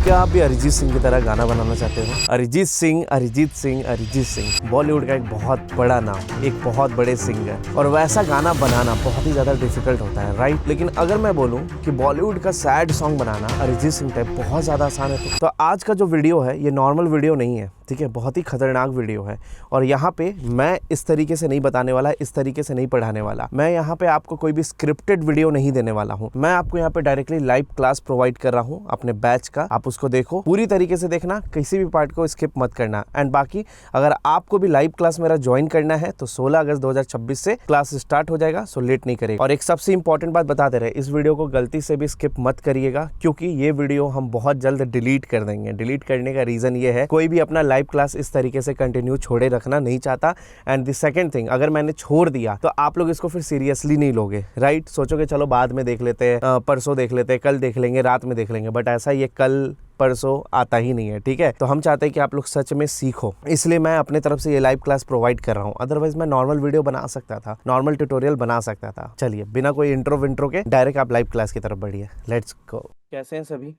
क्या आप भी अरिजीत सिंह की तरह गाना बनाना चाहते हो? अरिजीत सिंह, अरिजीत सिंह, अरिजीत सिंह बॉलीवुड का एक बहुत बड़ा नाम, एक बहुत बड़े सिंगर, और वैसा गाना बनाना बहुत ही ज्यादा डिफिकल्ट होता है, राइट? लेकिन अगर मैं बोलूं कि बॉलीवुड का सैड सॉन्ग बनाना अरिजीत सिंह टाइप बहुत ज्यादा आसान है, तो आज का जो वीडियो है ये नॉर्मल वीडियो नहीं है, ठीक है? बहुत ही खतरनाक वीडियो है। और यहाँ पे मैं इस तरीके से नहीं बताने वाला, इस तरीके से नहीं पढ़ाने वाला। मैं यहाँ पे आपको कोई भी स्क्रिप्टेड वीडियो नहीं देने वाला हूँ। मैं आपको यहाँ पे डायरेक्टली लाइव क्लास प्रोवाइड कर रहा हूँ अपने बैच का। आप उसको देखो, पूरी तरीके से देखना, किसी भी पार्ट को स्किप मत करना। एंड बाकी अगर आपको भी लाइव क्लास मेरा ज्वाइन करना है तो 16 अगस्त 2026 से क्लास स्टार्ट हो जाएगा, सो लेट नहीं करेगा। और एक सबसे इंपॉर्टेंट बात बता दे रहे, इस वीडियो को गलती से भी स्किप मत करिएगा, क्योंकि ये वीडियो हम बहुत जल्द डिलीट कर देंगे। डिलीट करने का रीजन ये है, कोई भी अपना लाइव क्लास इस तरीके से कंटिन्यू छोड़े रखना नहीं चाहता। एंड द सेकंड थिंग, अगर मैंने छोड़ दिया तो आप लोग इसको फिर सीरियसली नहीं लोगे, राइट? सोचोगे चलो बाद में देख लेते हैं, परसों देख लेते हैं, कल देख लेंगे, रात में देख लेंगे, बट ऐसा ये कल परसों आता ही नहीं है, ठीक है? तो हम चाहते हैं कि आप लोग सच में सीखो, इसलिए मैं अपने तरफ से ये लाइव क्लास प्रोवाइड कर रहा हूँ। अदरवाइज मैं नॉर्मल वीडियो बना सकता था, नॉर्मल ट्यूटोरियल बना सकता था। चलिए बिना कोई इंट्रो विंट्रो के डायरेक्ट आप लाइव क्लास की तरफ बढ़िए। Let's go. कैसे हैं सभी?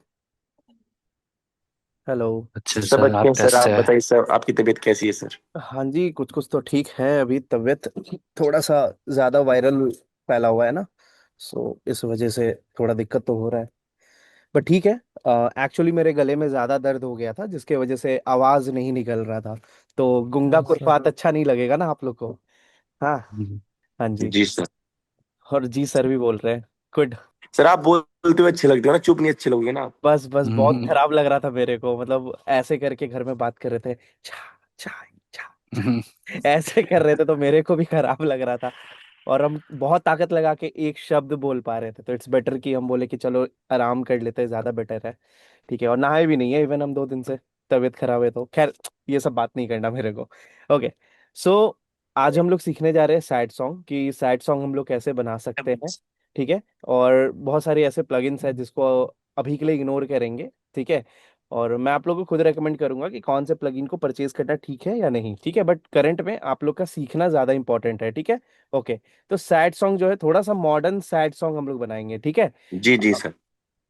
हेलो। अच्छा सब सर, अच्छे आप हैं सर। आप कैसे हैं? बताइए सर, आपकी तबीयत कैसी है सर? हाँ जी, कुछ कुछ तो ठीक है। अभी तबीयत थोड़ा सा ज्यादा वायरल फैला हुआ है ना, सो इस वजह से थोड़ा दिक्कत तो हो रहा है, बट ठीक है। एक्चुअली मेरे गले में ज्यादा दर्द हो गया था, जिसके वजह से आवाज नहीं निकल रहा था। तो गुंगा कुरफात अच्छा नहीं लगेगा ना आप लोग को? हाँ। हम्म। हाँ जी। जी सर। और जी सर भी बोल रहे हैं। गुड। सर आप बोलते हुए अच्छे लगते हो ना, चुप नहीं अच्छे लगोगे ना आप। बस बस बहुत हम्म। खराब लग रहा था मेरे को, मतलब ऐसे करके घर में बात कर रहे थे, छा छा छा हम्म। छा ऐसे कर रहे थे, तो मेरे को भी खराब लग रहा था। और हम बहुत ताकत लगा के एक शब्द बोल पा रहे थे, तो इट्स बेटर कि हम बोले कि चलो आराम कर लेते हैं, ज्यादा बेटर है। ठीक है। और नहाए भी नहीं है इवन हम 2 दिन से, तबीयत खराब है, तो खैर ये सब बात नहीं करना मेरे को। ओके। सो आज हम लोग सीखने जा रहे हैं सैड सॉन्ग, कि सैड सॉन्ग हम लोग कैसे बना सकते हैं। ठीक है। और बहुत सारे ऐसे प्लगइन्स हैं जिसको अभी के लिए इग्नोर करेंगे, ठीक है? और मैं आप लोगों को खुद रेकमेंड करूंगा कि कौन से प्लगइन को परचेज करना ठीक है या नहीं, ठीक है? बट करंट में आप लोग का सीखना ज्यादा इंपॉर्टेंट है, ठीक है? ओके। तो सैड सॉन्ग जो है, थोड़ा सा मॉडर्न सैड सॉन्ग हम लोग बनाएंगे, ठीक है? जी जी सर।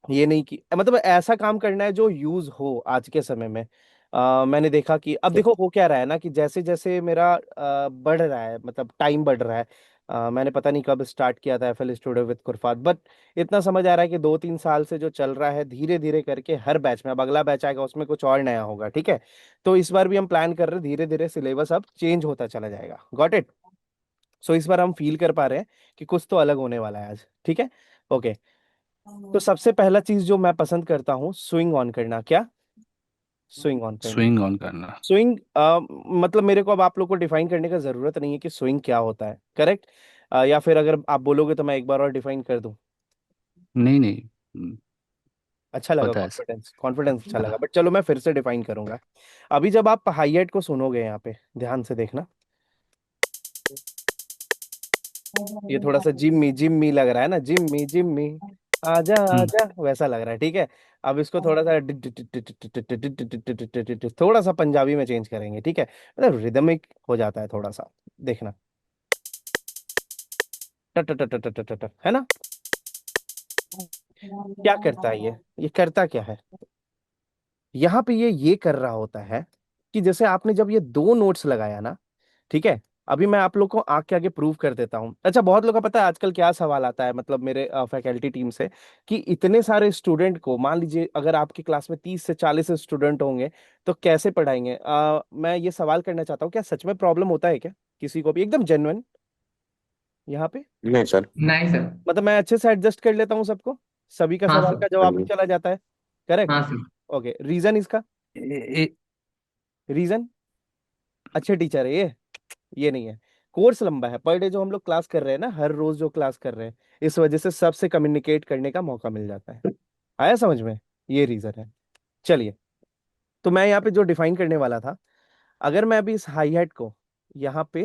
ये नहीं कि मतलब ऐसा काम करना है जो यूज हो आज के समय में। मैंने देखा कि अब देखो हो क्या रहा है ना, कि जैसे जैसे मेरा बढ़ रहा है, मतलब टाइम बढ़ रहा है। मैंने पता नहीं कब स्टार्ट किया था FL स्टूडियो विद कुरफात, बट इतना समझ आ रहा है कि 2-3 साल से जो चल रहा है, धीरे धीरे करके हर बैच में, अब अगला बैच आएगा उसमें कुछ और नया होगा, ठीक है? तो इस बार भी हम प्लान कर रहे हैं, धीरे धीरे सिलेबस अब चेंज होता चला जाएगा। Got it? सो इस बार हम फील कर पा रहे हैं कि कुछ तो अलग होने वाला है आज, ठीक है? ओके। तो सबसे पहला चीज जो मैं पसंद करता हूँ, स्विंग ऑन करना। क्या? स्विंग ऑन करना। स्विंग ऑन करना। स्विंग मतलब मेरे को अब आप लोग को डिफाइन करने का जरूरत नहीं है कि स्विंग क्या होता है, करेक्ट? या फिर अगर आप बोलोगे तो मैं एक बार और डिफाइन कर दूं। नहीं नहीं। अच्छा लगा, पता है सर। कॉन्फिडेंस कॉन्फिडेंस अच्छा लगा, हाँ। बट चलो मैं फिर से डिफाइन करूंगा। अभी जब आप हाई हाइट को सुनोगे, यहाँ पे ध्यान से देखना, ये थोड़ा सा जिम्मी जिम्मी लग रहा है ना, जिम्मी जिम्मी आजा हम्म। आजा, वैसा लग रहा है, ठीक है? अब इसको थोड़ा सा थोड़ा सा पंजाबी में चेंज करेंगे, ठीक है? मतलब रिदमिक हो जाता है थोड़ा सा, देखना। है ना? क्या करता है ये करता क्या है? यहाँ पे ये कर रहा होता है कि जैसे आपने जब ये 2 नोट्स लगाया ना, ठीक है? अभी मैं आप लोग को आंख के आगे प्रूव कर देता हूँ। अच्छा, बहुत लोग का पता है आजकल क्या सवाल आता है, मतलब मेरे फैकल्टी टीम से, कि इतने सारे स्टूडेंट को, मान लीजिए अगर आपकी क्लास में 30 से 40 स्टूडेंट होंगे, तो कैसे पढ़ाएंगे? मैं ये सवाल करना चाहता हूँ, क्या सच में प्रॉब्लम होता है क्या किसी को भी, एकदम जेन्युइन यहाँ पे? नहीं सर। नहीं सर। मतलब मैं अच्छे से एडजस्ट कर लेता हूँ सबको, सभी का हाँ सवाल सर। का हाँ जवाब भी जी। चला जाता है, करेक्ट? हाँ सर। ओके, रीजन इसका? ए, ए, रीजन अच्छे टीचर है ये नहीं है। कोर्स लंबा है, पर डे जो हम लोग क्लास कर रहे हैं ना, हर रोज जो क्लास कर रहे हैं, इस वजह से सबसे कम्युनिकेट करने का मौका मिल जाता है। आया समझ में? ये रीजन है। चलिए, तो मैं यहाँ पे जो डिफाइन करने वाला था, अगर मैं अभी इस हाई हैट को यहाँ पे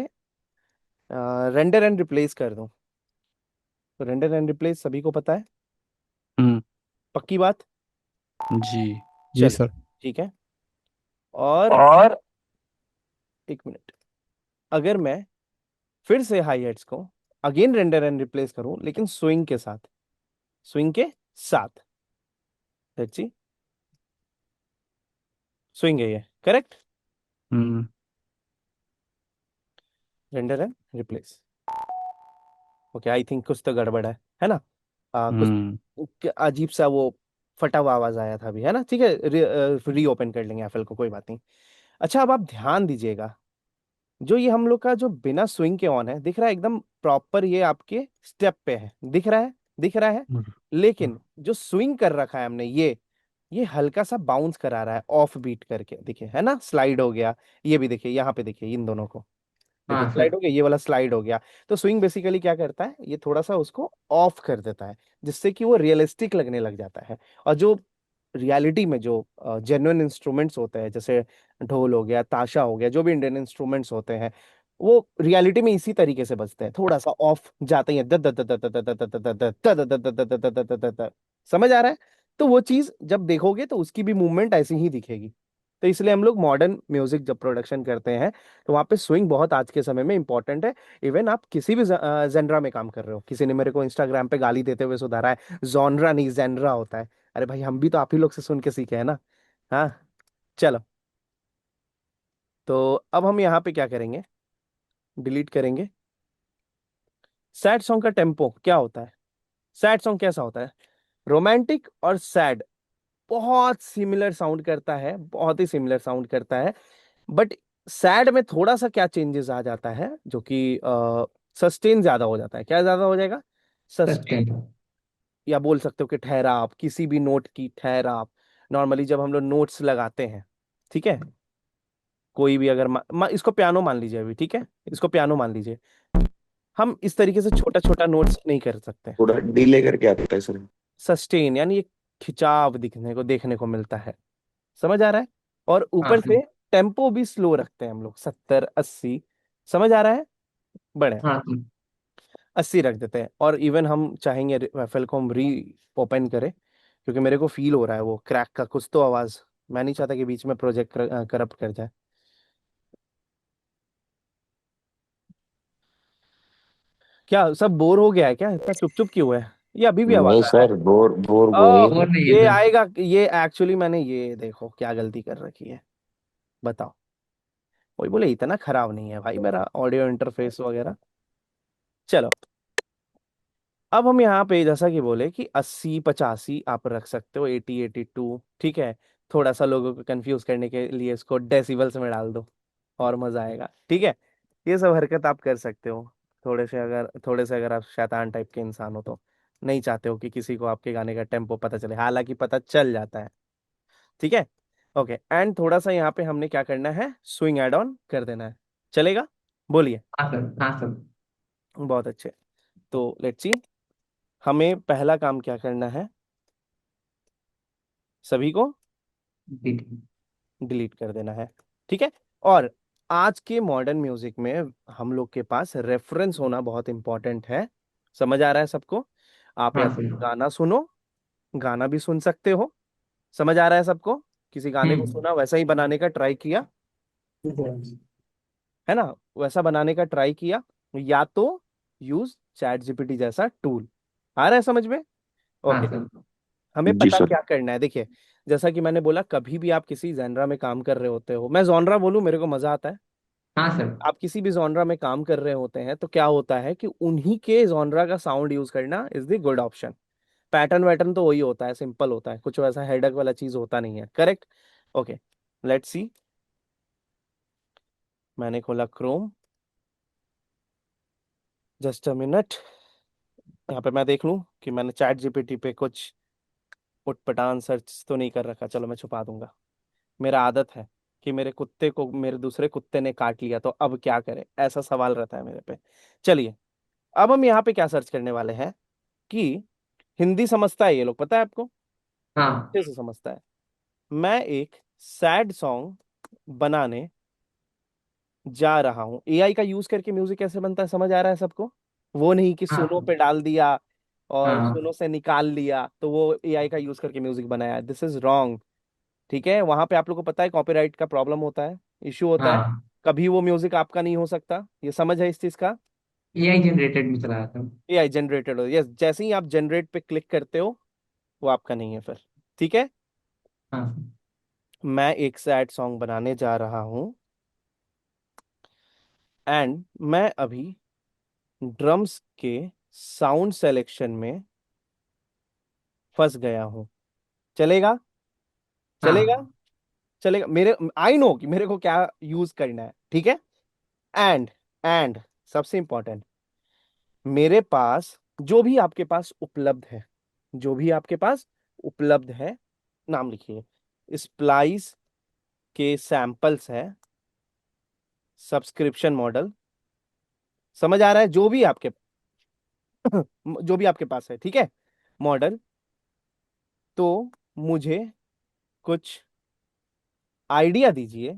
रेंडर एंड रिप्लेस कर दूं, तो रेंडर एंड रिप्लेस सभी को पता है, हम्म। पक्की बात? जी। जी चलिए, सर। ठीक है। और और एक मिनट, अगर मैं फिर से हाई हेट्स को अगेन रेंडर एंड रिप्लेस करूं, लेकिन स्विंग के साथ, स्विंग के साथ, let's see। स्विंग है ये, करेक्ट। हम्म रेंडर है, रिप्लेस। ओके, आई थिंक कुछ तो गड़बड़ है ना। कुछ हम्म अजीब सा वो फटा हुआ आवाज आया था अभी, है ना। ठीक है, रीओपन कर लेंगे एफएल को, कोई बात नहीं। अच्छा, अब आप ध्यान दीजिएगा, जो ये हम लोग का जो बिना स्विंग के ऑन है, दिख रहा है एकदम प्रॉपर, ये आपके स्टेप पे है, दिख रहा है, दिख रहा है। लेकिन जो स्विंग कर रखा है हमने, ये हल्का सा बाउंस करा रहा है ऑफ बीट करके, देखिए, है ना, स्लाइड हो गया। ये भी देखिए, यहाँ पे देखिए, इन दोनों को देखिए, हाँ स्लाइड सर। हो गया, ये वाला स्लाइड हो गया। तो स्विंग बेसिकली क्या करता है, ये थोड़ा सा उसको ऑफ कर देता है, जिससे कि वो रियलिस्टिक लगने लग जाता है। और जो रियलिटी में जो जेन्युइन इंस्ट्रूमेंट्स होते हैं, जैसे ढोल हो गया, ताशा हो गया, जो भी इंडियन इंस्ट्रूमेंट्स होते हैं, वो रियलिटी में इसी तरीके से बजते हैं, थोड़ा सा ऑफ जाते हैं, समझ आ रहा है। तो वो चीज जब देखोगे तो उसकी भी मूवमेंट ऐसी ही दिखेगी। तो इसलिए हम लोग मॉडर्न म्यूजिक जब प्रोडक्शन करते हैं, तो वहाँ पे स्विंग बहुत आज के समय में इंपॉर्टेंट है। इवन आप किसी भी जेनरा में काम कर रहे हो, किसी ने मेरे को इंस्टाग्राम पे गाली देते हुए सुधारा है, जॉनरा नहीं जेनरा होता है। अरे भाई, हम भी तो आप ही लोग से सुन के सीखे हैं ना। हाँ, चलो। तो अब हम यहाँ पे क्या करेंगे, डिलीट करेंगे। सैड सॉन्ग का टेम्पो क्या होता है, सैड सॉन्ग कैसा होता है, रोमांटिक और सैड बहुत सिमिलर साउंड करता है, बहुत ही सिमिलर साउंड करता है। बट सैड में थोड़ा सा क्या चेंजेस आ जाता है, जो कि सस्टेन ज्यादा हो जाता है। क्या ज्यादा हो जाएगा, सस्टेन। सस्टेन। या बोल सकते हो कि ठहराव, किसी भी नोट की ठहराव। नॉर्मली जब हम लोग नोट्स लगाते हैं, ठीक है, कोई भी अगर इसको पियानो मान लीजिए अभी, ठीक है, इसको पियानो मान लीजिए। हम इस तरीके से छोटा छोटा नोट्स नहीं कर सकते। थोड़ा डिले करके आता है सर। सस्टेन यानी एक खिंचाव दिखने को देखने को मिलता है, समझ आ रहा है। और हाँ ऊपर सर। से टेम्पो भी स्लो रखते हैं हम लोग, 70 80, समझ आ रहा है। बड़े हाँ सर। 80 रख देते हैं। और इवन हम चाहेंगे राफेल को हम री ओपन करें, क्योंकि मेरे को फील हो रहा है वो क्रैक का कुछ तो आवाज। मैं नहीं चाहता कि बीच में प्रोजेक्ट करप्ट कर जाए। क्या सब बोर हो गया है क्या, इतना चुप चुप क्यों है, ये अभी भी आवाज नहीं आ रहा है। सर, बोर बोर बोर ही ओ, और नहीं है ये सर। आएगा, ये एक्चुअली मैंने ये देखो क्या गलती कर रखी है, बताओ। वही बोले, इतना खराब नहीं है भाई मेरा ऑडियो इंटरफेस वगैरह। चलो, अब हम यहाँ पे जैसा कि बोले कि 80 85 आप रख सकते हो, 80 82, ठीक है। थोड़ा सा लोगों को कंफ्यूज करने के लिए इसको डेसिबल्स में डाल दो, और मजा आएगा, ठीक है। ये सब हरकत आप कर सकते हो। थोड़े से अगर आप शैतान टाइप के इंसान हो, तो नहीं चाहते हो कि किसी को आपके गाने का टेम्पो पता चले, हालांकि पता चल जाता है, ठीक है। ओके, एंड थोड़ा सा यहाँ पे हमने क्या करना है, स्विंग एड ऑन कर देना है, चलेगा, बोलिए। हाँ सर। हाँ सर। बहुत अच्छे। तो लेट्स सी, हमें पहला काम क्या करना है, सभी को जी ठीक। डिलीट कर देना है, ठीक है। और आज के मॉडर्न म्यूजिक में हम लोग के पास रेफरेंस होना बहुत इंपॉर्टेंट है, समझ आ रहा है सबको। आप या हाँ तो सर। गाना सुनो, गाना भी सुन सकते हो, समझ आ रहा है सबको। किसी गाने को हम्म सुना, वैसा ही बनाने का ट्राई किया, है ना, वैसा बनाने का ट्राई किया। या तो यूज चैट जीपीटी जैसा टूल। आ रहा है समझ में। हाँ ओके, सर। हमें जी पता सर। क्या करना है, देखिए, जैसा कि मैंने बोला, कभी भी आप किसी जॉनरा में काम कर रहे होते हो, मैं जॉनरा बोलूं मेरे को मजा आता है। हाँ सर। आप किसी भी जॉनरा में काम कर रहे होते हैं, तो क्या होता है कि उन्हीं के जॉनरा का साउंड यूज करना is the good option. Pattern वैटर्न तो वही होता है, सिंपल होता है, कुछ वैसा हेडक वाला चीज होता नहीं है, करेक्ट। ओके, लेट्स सी, मैंने खोला क्रोम, जस्ट अ मिनट। यहाँ पे मैं देख लूं कि मैंने चैट जीपीटी पे कुछ उटपटांग सर्च तो नहीं कर रखा, चलो मैं छुपा दूंगा। मेरा आदत है कि मेरे कुत्ते को मेरे दूसरे कुत्ते ने काट लिया, तो अब क्या करे, ऐसा सवाल रहता है मेरे पे। चलिए, अब हम यहाँ पे क्या सर्च करने वाले हैं कि हिंदी समझता है ये लोग, पता है आपको, हाँ। अच्छे से समझता है। मैं एक सैड सॉन्ग बनाने जा रहा हूँ, एआई का यूज करके म्यूजिक कैसे बनता है समझ आ रहा है सबको। वो नहीं कि सुनो हाँ। पे डाल दिया और हाँ। सुनो से निकाल लिया, तो वो एआई का यूज करके म्यूजिक बनाया, दिस इज रॉन्ग। ठीक है, वहां पे आप लोग को पता है कॉपीराइट का प्रॉब्लम होता है, इश्यू होता है। हाँ। कभी वो म्यूजिक आपका नहीं हो सकता, ये समझ है इस चीज का। एआई जनरेटेड में चला जाता हूँ। एआई जनरेटेड हो, यस, जैसे ही आप जनरेट पे क्लिक करते हो, वो आपका नहीं है फिर, ठीक है। हाँ सर। मैं एक सैड सॉन्ग बनाने जा रहा हूं एंड मैं अभी ड्रम्स के साउंड सिलेक्शन में फंस गया हूं। चलेगा? चलेगा? हाँ चलेगा। मेरे आई नो कि मेरे को क्या यूज करना है, ठीक है। एंड एंड सबसे इंपॉर्टेंट, मेरे पास जो भी आपके पास उपलब्ध है, जो भी आपके पास उपलब्ध है, नाम लिखिए। स्प्लाइस के सैंपल्स है, सब्सक्रिप्शन मॉडल, समझ आ रहा है? जो भी आपके जो भी आपके पास है, ठीक है, मॉडल। तो मुझे कुछ आइडिया दीजिए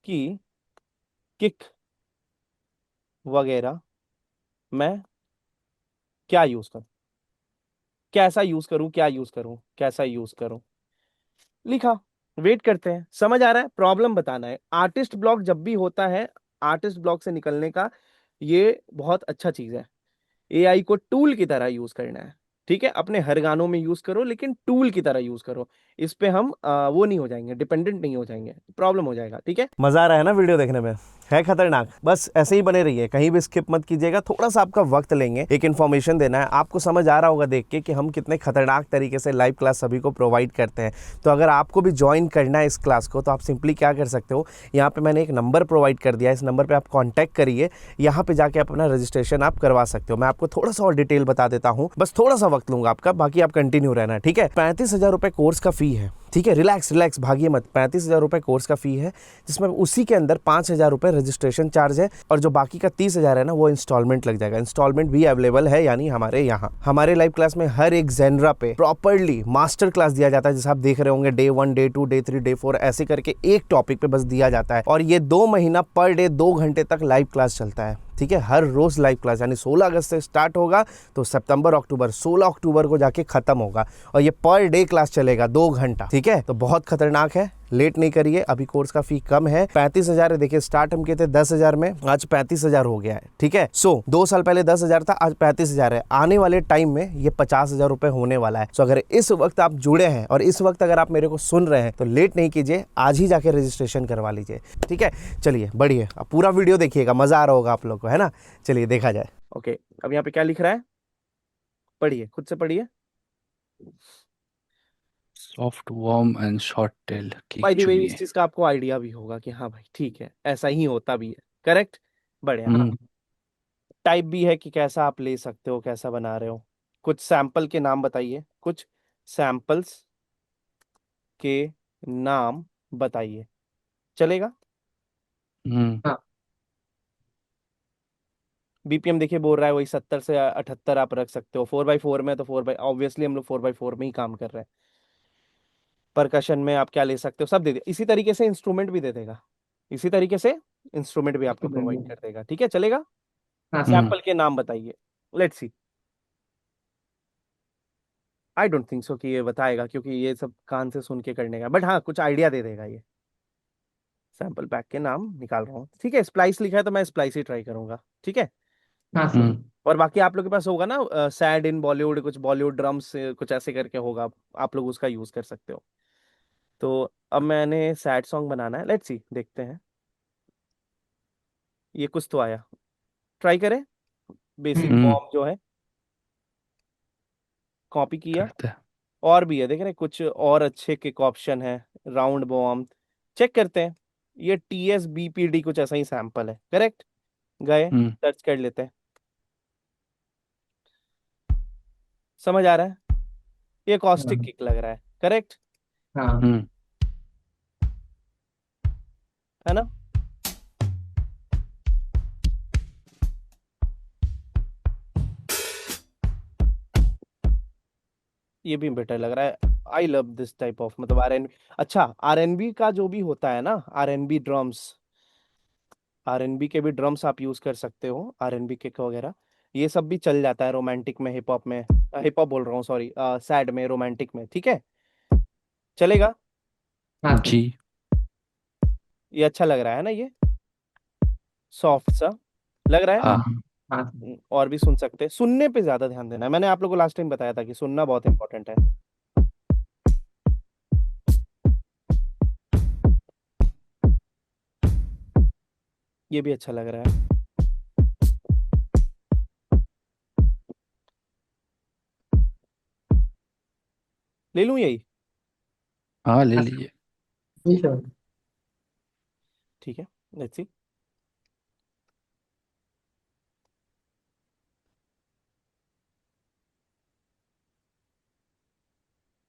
कि किक वगैरह मैं क्या यूज करूं, कैसा यूज करूं, क्या यूज करूं, कैसा यूज करूं। लिखा। वेट करते हैं। समझ आ रहा है? प्रॉब्लम बताना है। आर्टिस्ट ब्लॉक जब भी होता है, आर्टिस्ट ब्लॉक से निकलने का ये बहुत अच्छा चीज है। एआई को टूल की तरह यूज करना है, ठीक है। अपने हर गानों में यूज करो, लेकिन टूल की तरह यूज करो। इस पे हम वो नहीं हो जाएंगे, डिपेंडेंट नहीं हो जाएंगे, प्रॉब्लम हो जाएगा, ठीक है। मजा आ रहा है ना वीडियो देखने में? है खतरनाक। बस ऐसे ही बने रहिए, कहीं भी स्किप मत कीजिएगा। थोड़ा सा आपका वक्त लेंगे, एक इन्फॉर्मेशन देना है आपको। समझ आ रहा होगा देख के कि हम कितने खतरनाक तरीके से लाइव क्लास सभी को प्रोवाइड करते हैं। तो अगर आपको भी ज्वाइन करना है इस क्लास को, तो आप सिंपली क्या कर सकते हो, यहाँ पे मैंने एक नंबर प्रोवाइड कर दिया है, इस नंबर पे आप कांटेक्ट करिए। यहाँ पे जाके आप अपना रजिस्ट्रेशन आप करवा सकते हो। मैं आपको थोड़ा सा और डिटेल बता देता हूँ, बस थोड़ा सा वक्त लूंगा आपका, बाकी आप कंटिन्यू रहना, ठीक है। 35,000 रुपये कोर्स का फी है, ठीक है। रिलैक्स रिलैक्स, भागिए मत। 35,000 रुपये कोर्स का फी है, जिसमें उसी के अंदर 5,000 रुपये रजिस्ट्रेशन चार्ज है, और जो बाकी का 30,000 है ना, वो इंस्टॉलमेंट लग जाएगा। इंस्टॉलमेंट भी अवेलेबल है, यानी हमारे यहाँ हमारे लाइव क्लास में हर एक जेनरा पे प्रॉपरली मास्टर क्लास दिया जाता है। जैसे आप देख रहे होंगे, डे 1, डे 2, डे 3, डे 4, ऐसे करके एक टॉपिक पे बस दिया जाता है। और ये 2 महीना पर डे 2 घंटे तक लाइव क्लास चलता है, ठीक है। हर रोज लाइव क्लास, यानी 16 अगस्त से स्टार्ट होगा तो सितंबर अक्टूबर 16 अक्टूबर को जाके खत्म होगा। और ये पर डे क्लास चलेगा 2 घंटा, ठीक है। तो बहुत खतरनाक है, लेट नहीं करिए। अभी कोर्स का फी कम है, 35,000 है। देखिए, स्टार्ट हम किए थे 10,000 में, आज 35,000 हो गया है, ठीक है। सो 2 साल पहले 10,000 था, आज 35,000 है। आने वाले टाइम में ये 50,000 रुपए होने वाला है। सो अगर इस वक्त आप जुड़े हैं और इस वक्त अगर आप मेरे को सुन रहे हैं, तो लेट नहीं कीजिए, आज ही जाके रजिस्ट्रेशन करवा लीजिए, ठीक है। चलिए बढ़िए, अब पूरा वीडियो देखिएगा, मजा आ रहा होगा आप लोग को, है ना। चलिए देखा जाए। ओके, अब यहाँ पे क्या लिख रहा है, पढ़िए, खुद से पढ़िए। Soft warm and short tail की बाय द वे, इस चुनिए। चीज का आपको आइडिया भी होगा कि हाँ भाई ठीक है, ऐसा ही होता भी है, करेक्ट। बढ़िया। हाँ हम्म टाइप भी है कि कैसा आप ले सकते हो, कैसा बना रहे हो। कुछ सैंपल के नाम बताइए, कुछ सैंपल्स के नाम बताइए। चलेगा? हम्म हाँ बीपीएम देखिए बोल रहा है वही 70 से 78 आप रख सकते हो। 4x4 में तो 4 बाई, ऑब्वियसली हम लोग 4x4 में ही काम कर रहे हैं। परकशन में आप क्या ले सकते हो, सब दे दे। इसी तरीके से इंस्ट्रूमेंट भी दे देगा, इसी तरीके से इंस्ट्रूमेंट भी आपको प्रोवाइड कर देगा, ठीक है। चलेगा? हाँ सर। हम्म सैंपल के नाम बताइए। Let's see. I don't think so कि ये बताएगा, क्योंकि ये सब कान से सुन के करने का, बट हाँ कुछ आइडिया दे देगा ये। सैंपल पैक के नाम निकाल रहा हूँ, ठीक है। स्प्लाइस लिखा है तो मैं स्प्लाइस ही ट्राई करूंगा, ठीक है। हाँ सर। हम्म और बाकी आप लोग के पास होगा ना, सैड इन बॉलीवुड, कुछ बॉलीवुड ड्रम्स कुछ ऐसे करके होगा, आप लोग उसका यूज कर सकते हो। तो अब मैंने सैड सॉन्ग बनाना है, लेट्स सी, देखते हैं। ये कुछ तो आया, ट्राई करें। बेसिक हम्म। हम्म बॉम्ब जो है, कॉपी किया। करते हैं। और भी है, देख रहे हैं, कुछ और अच्छे किक ऑप्शन है। राउंड बॉम्ब चेक करते हैं। ये TSBPD कुछ ऐसा ही सैंपल है, करेक्ट। गए हम्म सर्च कर लेते हैं। समझ आ रहा है? ये कॉस्टिक हाँ किक लग रहा है, करेक्ट, हाँ हम्म है ना। ये भी बेटर लग रहा है। I love this type of, मतलब आरएनबी। अच्छा, आरएनबी का जो भी होता है ना, आरएनबी ड्रम्स, आरएनबी के भी ड्रम्स आप यूज कर सकते हो, आरएनबी किक वगैरह। ये सब भी चल जाता है रोमांटिक में, हिप हॉप में, हिप हॉप बोल रहा हूँ सॉरी, सैड में, रोमांटिक में, ठीक है। चलेगा? हाँ सर। जी। ये अच्छा लग रहा है ना, ये सॉफ्ट सा लग रहा है। हाँ हाँ हाँ सर। और भी सुन सकते हैं, सुनने पे ज्यादा ध्यान देना है। मैंने आप लोगों को लास्ट टाइम बताया था कि सुनना बहुत इंपॉर्टेंट है। ये भी अच्छा लग रहा है। ले लूं यही? हाँ ले हाँ लीजिए। ठीक है। ठीक है, लेट्स सी।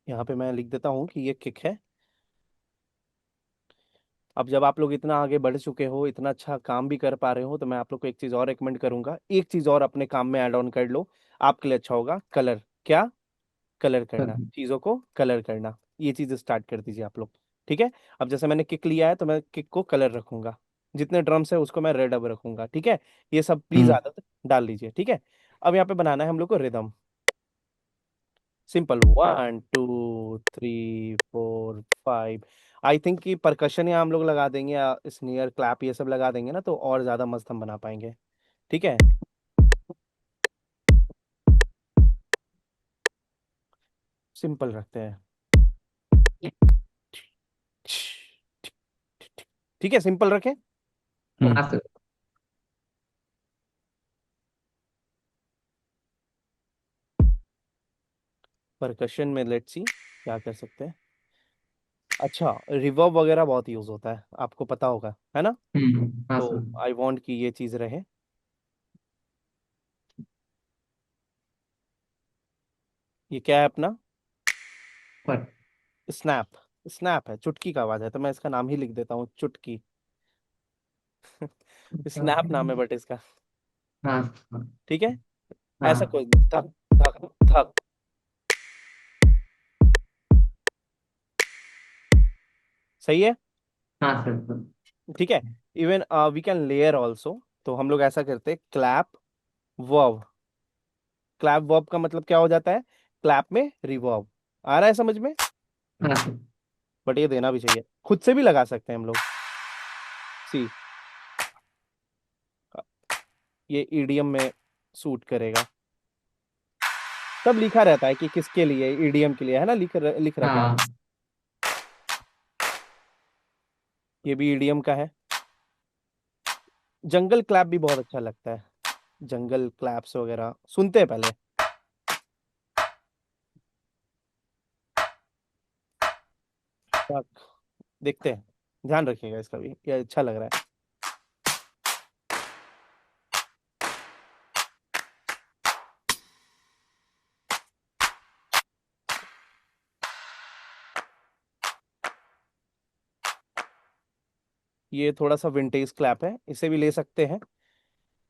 यहाँ पे मैं लिख देता हूँ कि ये किक है। अब जब आप लोग इतना आगे बढ़ चुके हो, इतना अच्छा काम भी कर पा रहे हो, तो मैं आप लोग को एक चीज और रिकमेंड करूंगा, एक चीज और अपने काम में ऐड ऑन कर लो, आपके लिए अच्छा होगा। कलर। क्या? कलर करना, चल। चीजों को कलर करना, ये चीज स्टार्ट कर दीजिए आप लोग। ठीक है। अब जैसे मैंने किक लिया है तो मैं किक को कलर रखूंगा, जितने ड्रम्स है उसको मैं रेड अब रखूंगा। ठीक है। ये सब प्लीज हम्म आदत डाल लीजिए। ठीक है। अब यहाँ पे बनाना है हम लोग को रिदम। सिंपल, 1 2 3 4 5। आई थिंक कि परकशन यहाँ हम लोग लगा देंगे या स्नीयर क्लैप ये सब लगा देंगे ना, तो और ज्यादा मस्त हम बना पाएंगे। ठीक है। सिंपल रखते हैं। ठीक है, सिंपल रखें। हम्म हाँ सर। परकशन में लेट्स सी क्या कर सकते हैं। अच्छा, रिवर्ब वगैरह बहुत यूज होता है, आपको पता होगा, है ना? हाँ तो सर। आई वांट कि ये चीज रहे। ये क्या है अपना? पर स्नैप। स्नैप है, चुटकी का आवाज है, तो मैं इसका नाम ही लिख देता हूँ, चुटकी। स्नैप नाम है बट इसका। हाँ ठीक है। ऐसा हाँ कोई धक धक धक। सही है। हाँ सर। ठीक है। Even we can layer also. तो हम लोग ऐसा करते हैं, क्लैप वर्ब। क्लैप वर्ब का मतलब क्या हो जाता है? क्लैप में रिवर्ब। आ रहा है समझ में? हाँ सर। बट ये देना भी चाहिए, खुद से भी लगा सकते हैं हम लोग। सी, ये ईडीएम में सूट करेगा। सब लिखा रहता है कि किसके लिए, ईडीएम के लिए, है ना? लिख रखा है। हाँ ये भी ईडीएम का है। जंगल क्लैप भी बहुत अच्छा लगता है। जंगल क्लैप्स वगैरह सुनते हैं पहले। तक देखते हैं, ध्यान रखिएगा इसका भी, ये अच्छा लग रहा है। ये थोड़ा सा विंटेज क्लैप है, इसे भी ले सकते हैं।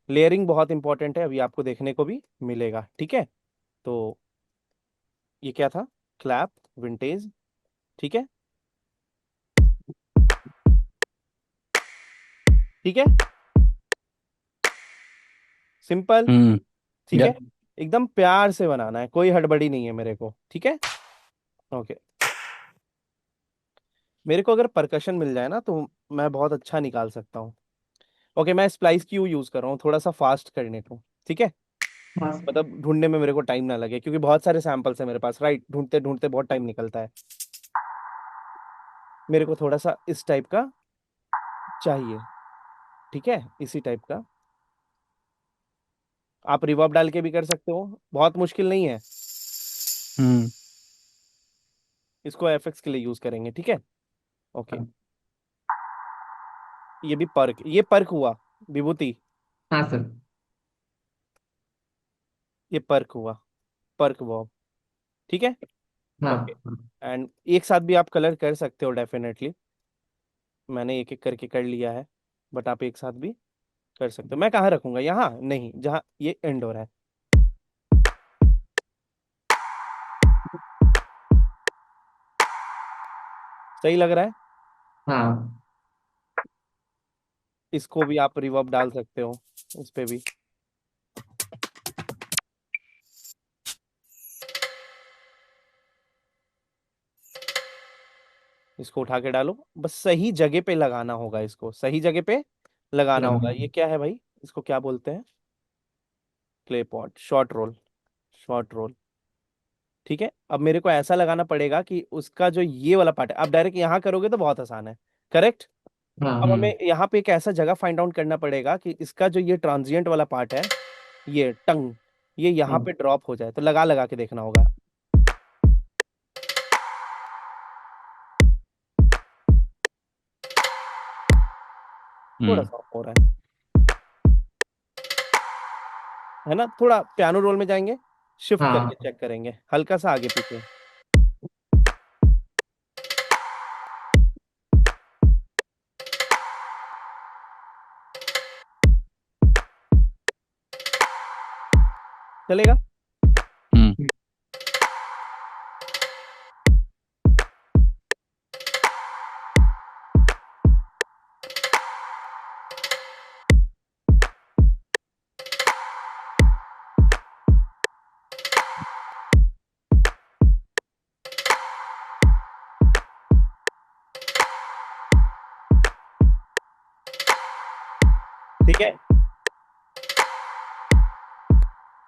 लेयरिंग बहुत इंपॉर्टेंट है, अभी आपको देखने को भी मिलेगा। ठीक है। तो ये क्या था? Clap, vintage. ठीक है। ठीक है। सिंपल। हम्म ठीक या है। एकदम प्यार से बनाना है, कोई हड़बड़ी नहीं है मेरे को। ठीक है। ओके। मेरे को अगर परकशन मिल जाए ना तो मैं बहुत अच्छा निकाल सकता हूँ। ओके, मैं स्प्लाइस क्यू यूज कर रहा हूँ थोड़ा सा फास्ट करने को। ठीक है। हाँ सर। मतलब ढूंढने में मेरे को टाइम ना लगे, क्योंकि बहुत सारे सैंपल्स है मेरे पास, राइट? ढूंढते ढूंढते बहुत टाइम निकलता है। मेरे को थोड़ा सा इस टाइप का चाहिए। ठीक है, इसी टाइप का। आप रिवर्ब डाल के भी कर सकते हो, बहुत मुश्किल नहीं है। हम्म इसको एफएक्स के लिए यूज करेंगे। ठीक है। ओके। ये भी पर्क, ये पर्क हुआ विभूति। हाँ सर। ये पर्क हुआ, पर्क वर्ब। ठीक है। ओके। हाँ एंड एक साथ भी आप कलर कर सकते हो डेफिनेटली। मैंने एक एक करके कर लिया है, बट आप एक साथ भी कर सकते हो। मैं कहाँ रखूंगा? यहाँ नहीं, जहाँ ये एंड हो रहा है। सही लग रहा है। हाँ इसको भी आप रिवर्ब डाल सकते हो, इस पे भी। इसको उठा के डालो, बस सही जगह पे लगाना होगा, इसको सही जगह पे लगाना होगा। लगा। ये क्या है भाई? इसको क्या बोलते हैं? Clay pot, short roll. Short roll. ठीक है। अब मेरे को ऐसा लगाना पड़ेगा कि उसका जो ये वाला पार्ट है, आप डायरेक्ट यहाँ करोगे तो बहुत आसान है। करेक्ट। हाँ अब हमें यहाँ पे एक ऐसा जगह फाइंड आउट करना पड़ेगा कि इसका जो ये ट्रांजिएंट वाला पार्ट है, ये टंग, ये यहाँ पे ड्रॉप हो जाए, तो लगा लगा के देखना होगा। थोड़ा हम्म सा हो रहा है ना? थोड़ा पियानो रोल में जाएंगे, शिफ्ट करके हाँ चेक करेंगे, हल्का सा आगे पीछे। चलेगा? हम्म ठीक है,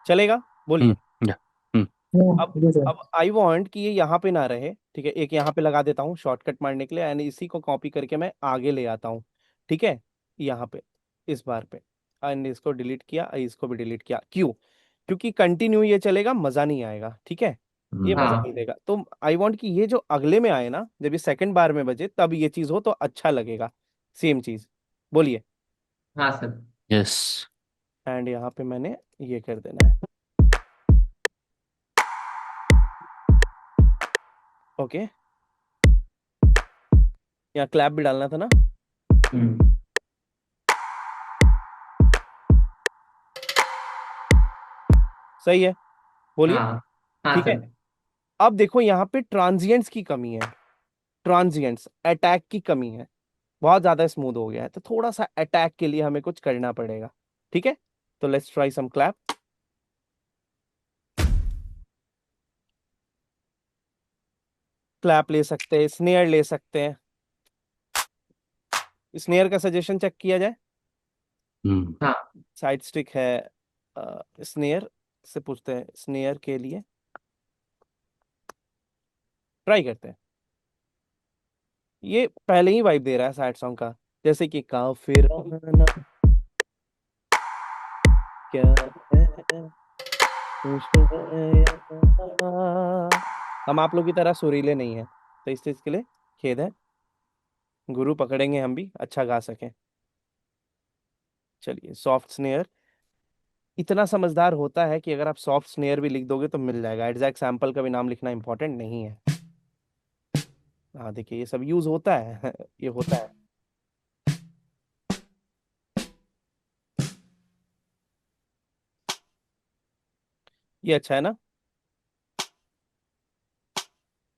चलेगा? बोलिए। या हम्म अब अब आई वांट कि ये यहाँ पे ना रहे, ठीक है, एक यहाँ पे लगा देता हूँ शॉर्टकट मारने के लिए, एंड इसी को कॉपी करके मैं आगे ले आता हूँ, ठीक है, यहाँ पे, इस बार पे, एंड इसको डिलीट किया, इसको भी डिलीट किया। क्यों? क्योंकि कंटिन्यू ये चलेगा, मजा नहीं आएगा, ठीक है, ये मजा नहीं हाँ देगा। तो आई वांट कि ये जो अगले में आए ना, जब ये सेकंड बार में बजे, तब ये चीज हो तो अच्छा लगेगा, सेम चीज। बोलिए। हाँ सर। यस एंड यहाँ पे मैंने ये कर देना है, ओके। यहाँ क्लैप भी डालना था ना? हम्म, सही है, बोलिए। हाँ हाँ ठीक है, सर। अब देखो यहाँ पे ट्रांजिएंट्स की कमी है, ट्रांजिएंट्स अटैक की कमी है, बहुत ज्यादा स्मूथ हो गया है, तो थोड़ा सा अटैक के लिए हमें कुछ करना पड़ेगा, ठीक है। तो let's try some clap. Clap ले सकते हैं, स्नेयर ले सकते हैं। स्नेयर का सजेशन चेक किया जाए। हम्म हाँ साइड स्टिक है, स्नेयर से पूछते हैं, स्नेयर के लिए ट्राई करते हैं। ये पहले ही वाइब दे रहा है सैड सॉन्ग का, जैसे कि काफिराना क्या है, खुश है या- हम आप लोग की तरह सुरीले नहीं है, तो इस चीज के लिए खेद है। गुरु पकड़ेंगे हम भी, अच्छा गा सकें। चलिए, सॉफ्ट स्नेयर इतना समझदार होता है कि अगर आप सॉफ्ट स्नेयर भी लिख दोगे तो मिल जाएगा, एग्जैक्ट सैंपल का भी नाम लिखना इंपॉर्टेंट नहीं है। हाँ देखिए, ये सब यूज होता है ये होता है। ये अच्छा है ना?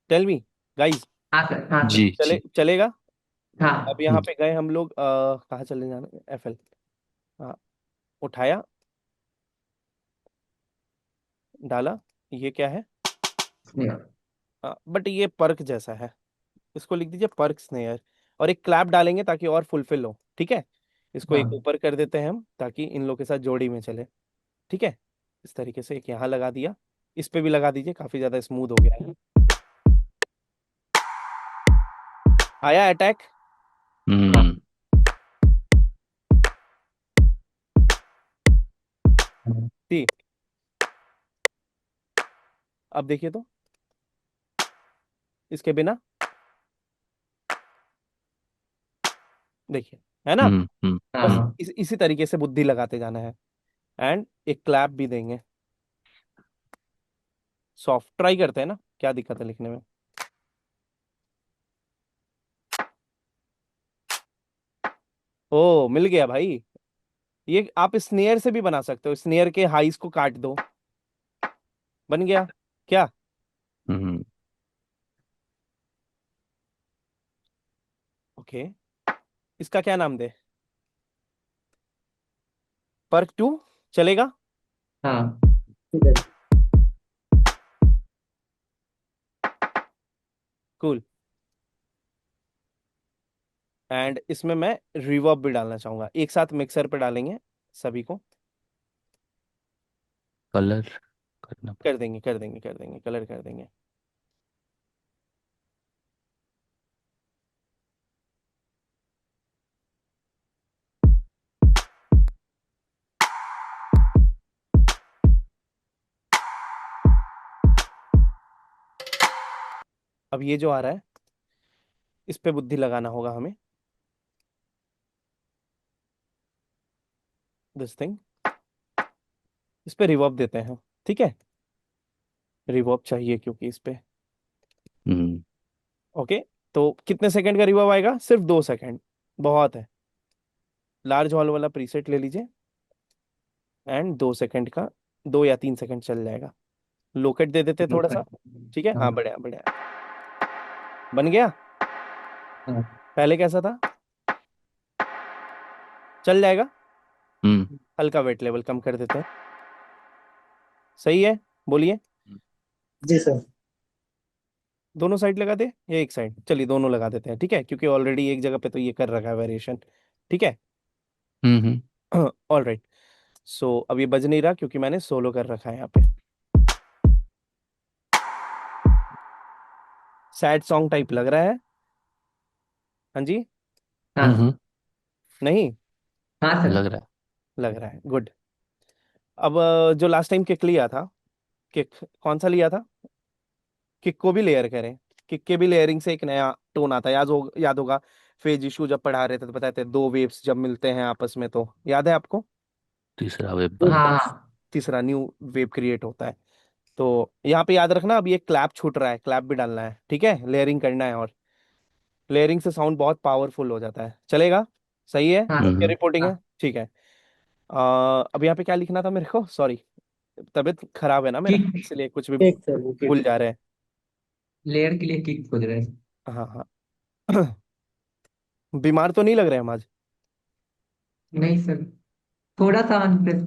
टेल मी गाइस, हाँ सर। हाँ जी सर। चले जी चलेगा? अब हाँ यहाँ पे गए हम लोग, कहाँ चले जाना, एफएल, हाँ, उठाया, डाला, ये क्या है? स्नेयर। बट ये पर्क जैसा है, इसको लिख दीजिए पर्क स्नेयर, और एक क्लैप डालेंगे ताकि और फुलफिल हो, ठीक है। इसको एक हाँ ऊपर कर देते हैं हम, ताकि इन लोग के साथ जोड़ी में चले, ठीक है। इस तरीके से एक यहाँ लगा दिया, इस पे भी लगा दीजिए, काफी ज्यादा स्मूथ हो गया है। आया अटैक? हाँ हम्म सी, अब देखिए तो, इसके बिना, देखिए, है ना? बस हाँ इसी तरीके से बुद्धि लगाते जाना है, एंड एक क्लैप भी देंगे। सॉफ्ट ट्राई करते हैं ना, क्या दिक्कत है लिखने में? ओ, मिल गया भाई। ये आप स्नेयर से भी बना सकते हो, स्नेयर के हाइस को काट दो, बन गया क्या? हम्म ओके, इसका क्या नाम दे? पर्क टू, चलेगा? हाँ ठीक है। कूल। एंड इसमें मैं रिवर्ब भी डालना चाहूंगा, एक साथ मिक्सर पे डालेंगे सभी को। कलर करना कर पड़ेगा। देंगे, कर देंगे, कर देंगे, कलर कर देंगे। अब ये जो आ रहा है इस पे बुद्धि लगाना होगा हमें। दिस थिंग, इस पे रिवर्ब देते हैं, ठीक है। रिवर्ब चाहिए क्योंकि इस पे। हम्म ओके, तो कितने सेकंड का रिवर्ब आएगा? सिर्फ 2 सेकंड, बहुत है। लार्ज हॉल वाला प्रीसेट ले लीजिए एंड 2 सेकंड का, 2 या 3 सेकंड चल जाएगा। लोकेट दे देते थोड़ा सा, ठीक है। हाँ, हाँ बढ़िया बढ़िया, बन गया। हाँ पहले कैसा था? चल जाएगा। हम्म हल्का वेट लेवल कम कर देते हैं, सही है। बोलिए। जी सर। दोनों साइड लगा दे या एक साइड? चलिए दोनों लगा देते हैं, ठीक है, क्योंकि ऑलरेडी एक जगह पे तो ये कर रखा है वेरिएशन, ठीक है। हम्म ऑल राइट। सो अब ये बज नहीं रहा क्योंकि मैंने सोलो कर रखा है यहाँ पे। सैड सॉन्ग टाइप लग रहा है। हाँ जी। हाँ नहीं हाँ सर। लग रहा है। लग रहा है, गुड। अब जो लास्ट टाइम किक लिया था, किक कौन सा लिया था? किक को भी लेयर करें। किक के भी लेयरिंग से एक नया टोन आता है, याद होगा। फेज इशू जब पढ़ा रहे थे तो बताते थे, दो वेव्स जब मिलते हैं आपस में, तो याद है आपको? तीसरा वेब हाँ बनता है। हाँ तीसरा न्यू वेव क्रिएट होता है। तो यहाँ पे याद रखना, अब ये क्लैप छूट रहा है, क्लैप भी डालना है, ठीक है। लेयरिंग करना है, और लेयरिंग से साउंड बहुत पावरफुल हो जाता है, चलेगा। सही है, हाँ ओके हम्म रिपोर्टिंग है, हाँ। ठीक है। अब यहाँ पे क्या लिखना था मेरे को? सॉरी, तबीयत खराब है ना मेरा, किक। इसलिए कुछ भी किक सर, वो भूल किक। जा रहे हैं। लेयर के लिए किक खोज रहे हैं। हाँ हाँ। बीमार तो नहीं लग रहे हम आज? नहीं सर, थोड़ा सा अनप्रेस।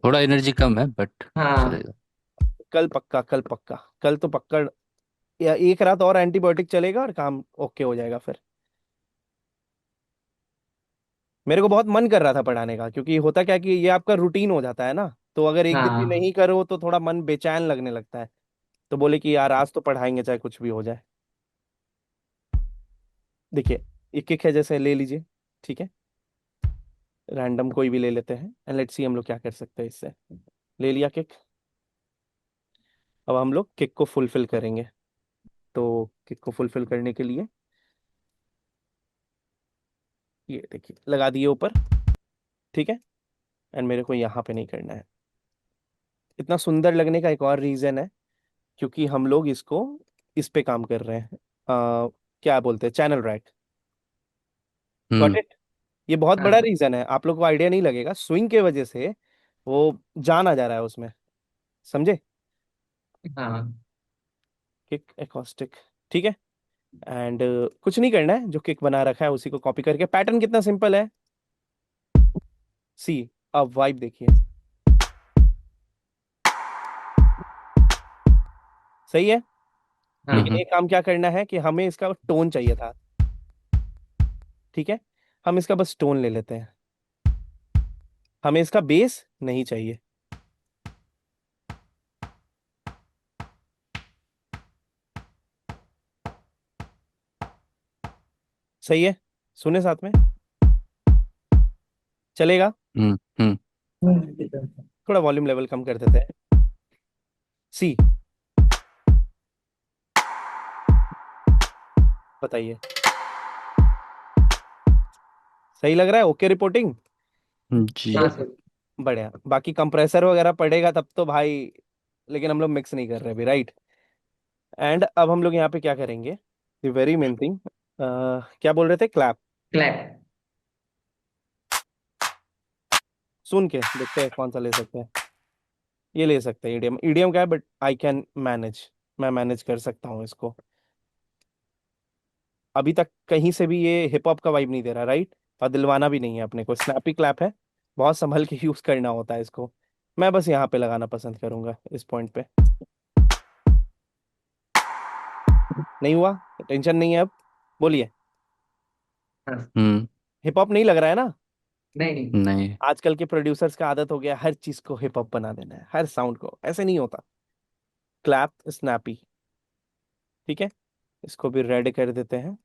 थोड़ा एनर्जी कम है बट हाँ चलेगा। कल पक्का, कल पक्का, कल तो पक्का। या एक रात और एंटीबायोटिक चलेगा और काम ओके हो जाएगा फिर। मेरे को बहुत मन कर रहा था पढ़ाने का, क्योंकि होता क्या कि ये आपका रूटीन हो जाता है ना, तो अगर एक दिन भी हाँ नहीं करो तो थोड़ा मन बेचैन लगने लगता है। तो बोले कि यार आज तो पढ़ाएंगे चाहे कुछ भी हो जाए। देखिए, एक एक है, जैसे ले लीजिए, ठीक है। रैंडम कोई भी ले लेते हैं एंड लेट्स सी हम लोग क्या कर सकते हैं इससे। ले लिया किक। अब हम लोग किक को फुलफिल करेंगे। तो किक को फुलफिल करने के लिए ये देखिए लगा दिए ऊपर, ठीक है। एंड मेरे को यहाँ पे नहीं करना है। इतना सुंदर लगने का एक और रीजन है, क्योंकि हम लोग इसको इस पे काम कर रहे हैं। क्या बोलते हैं, channel rack. Got hmm it. ये बहुत बड़ा हाँ रीजन है, आप लोग को आइडिया नहीं लगेगा, स्विंग के वजह से वो जान आ जा रहा है उसमें, समझे। हाँ किक एकॉस्टिक, ठीक है। एंड कुछ नहीं करना है, जो किक बना रखा है उसी को कॉपी करके। पैटर्न कितना सिंपल है, सी। अब वाइब देखिए, सही है। लेकिन हाँ एक काम क्या करना है कि हमें इसका टोन चाहिए था, ठीक है। हम इसका बस टोन ले लेते हैं, हमें इसका बेस नहीं चाहिए। सही है, सुने साथ में, चलेगा। हम्म थोड़ा वॉल्यूम लेवल कम कर देते हैं, सी। बताइए, सही लग रहा है? ओके रिपोर्टिंग, जी। हाँ सर। बढ़िया। बाकी कंप्रेसर वगैरह पड़ेगा तब तो भाई, लेकिन हम लोग मिक्स नहीं कर रहे अभी, राइट। एंड अब हम लोग यहाँ पे क्या करेंगे, द वेरी मेन थिंग, क्या बोल रहे थे, क्लैप। क्लैप। सुन के देखते हैं कौन सा ले सकते हैं। ये ले सकते हैं, ईडीएम। ईडीएम क्या है, बट आई कैन मैनेज, मैं मैनेज कर सकता हूँ इसको। अभी तक कहीं से भी ये हिप हॉप का वाइब नहीं दे रहा, राइट। और दिलवाना भी नहीं है अपने को, स्नैपी क्लैप है, बहुत संभल के यूज करना होता है इसको। मैं बस यहाँ पे लगाना पसंद करूंगा, इस पॉइंट पे। नहीं हुआ, टेंशन नहीं है अब। बोलिए। हाँ। हम्म हिप हॉप नहीं लग रहा है ना? नहीं नहीं। नहीं। आजकल के प्रोड्यूसर्स का आदत हो गया हर चीज को हिप हॉप बना देना है, हर साउंड को, ऐसे नहीं होता। क्लैप स्नैपी, ठीक है। इसको भी रेड कर देते हैं।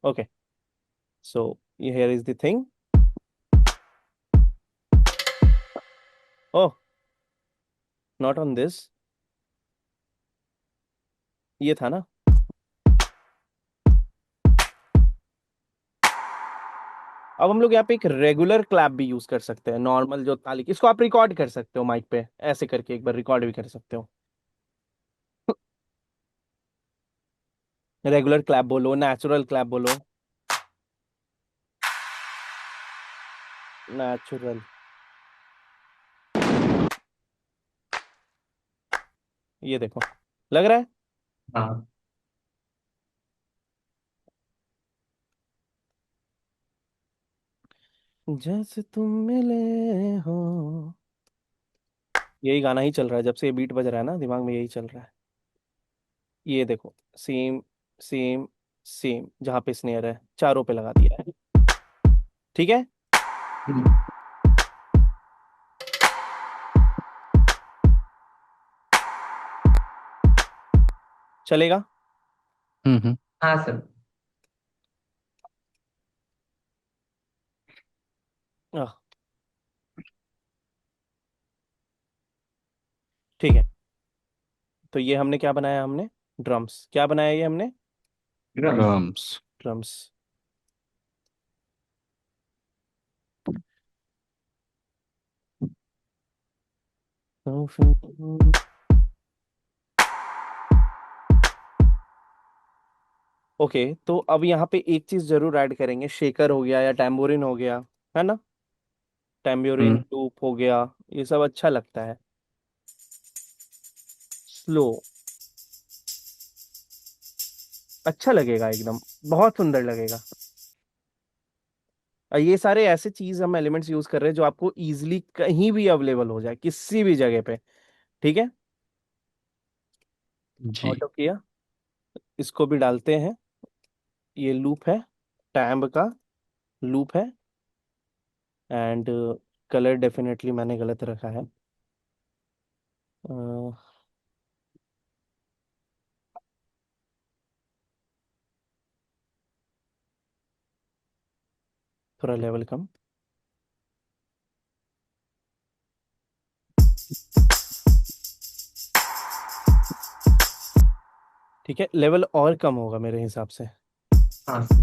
Okay, so here is the thing. Oh, not on this, ये था ना। अब हम लोग यहाँ पे एक रेगुलर क्लैप भी यूज कर सकते हैं, नॉर्मल जो ताली इसको आप रिकॉर्ड कर सकते हो माइक पे, ऐसे करके एक बार रिकॉर्ड भी कर सकते हो। रेगुलर क्लैप बोलो, नेचुरल क्लैप बोलो। नेचुरल, ये देखो, लग रहा है। हाँ जैसे तुम मिले हो, यही गाना ही चल रहा है जब से ये बीट बज रहा है ना, दिमाग में यही चल रहा है। ये देखो, सेम सेम सेम, जहाँ पे स्नेयर है चारों पे लगा दिया है। ठीक है। हम्म, चलेगा। हम्म। हाँ सर। आह, ठीक है। तो ये हमने क्या बनाया, हमने ड्रम्स क्या बनाया, ये हमने ड्रम्स। ड्रम्स। ड्रम्स। ओके, तो अब यहाँ पे एक चीज जरूर ऐड करेंगे, शेकर हो गया या टैम्बोरिन हो गया, है ना। टैम्बोरिन हम्म। लूप हो गया, ये सब अच्छा लगता है। स्लो, अच्छा लगेगा एकदम, बहुत सुंदर लगेगा। और ये सारे ऐसे चीज हम एलिमेंट्स यूज कर रहे हैं जो आपको इजीली कहीं भी अवेलेबल हो जाए, किसी भी जगह पे। ठीक है। जी। ऑटो किया, इसको भी डालते हैं। ये लूप है, टैम्ब का लूप है। एंड कलर डेफिनेटली मैंने गलत रखा है। अ, थोड़ा लेवल कम। ठीक है, लेवल और कम होगा मेरे हिसाब से। हाँ सर।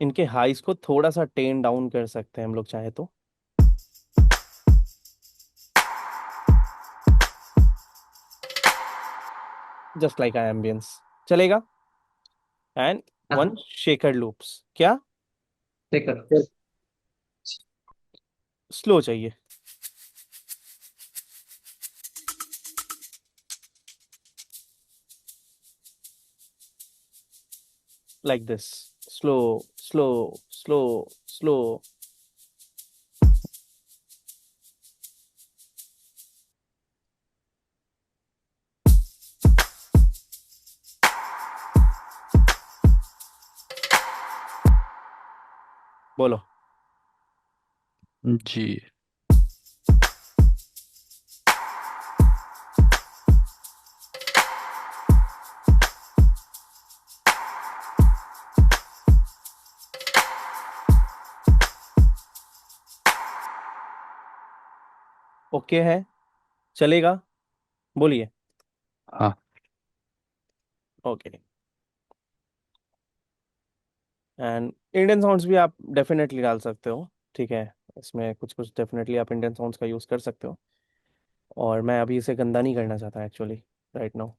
इनके हाइस को थोड़ा सा टेन डाउन कर सकते हैं हम लोग चाहे तो, जस्ट लाइक एम्बियंस, चलेगा। एंड हाँ वन शेकर लूप्स क्या, शेखर। स्लो चाहिए, like this, slow slow slow slow. बोलो। जी। ओके है, चलेगा, बोलिए। हाँ। ओके। एंड इंडियन साउंड्स भी आप डेफिनेटली डाल सकते हो। ठीक है, इसमें कुछ कुछ डेफिनेटली आप इंडियन साउंड्स का यूज़ कर सकते हो। और मैं अभी इसे गंदा नहीं करना चाहता एक्चुअली, राइट नाउ।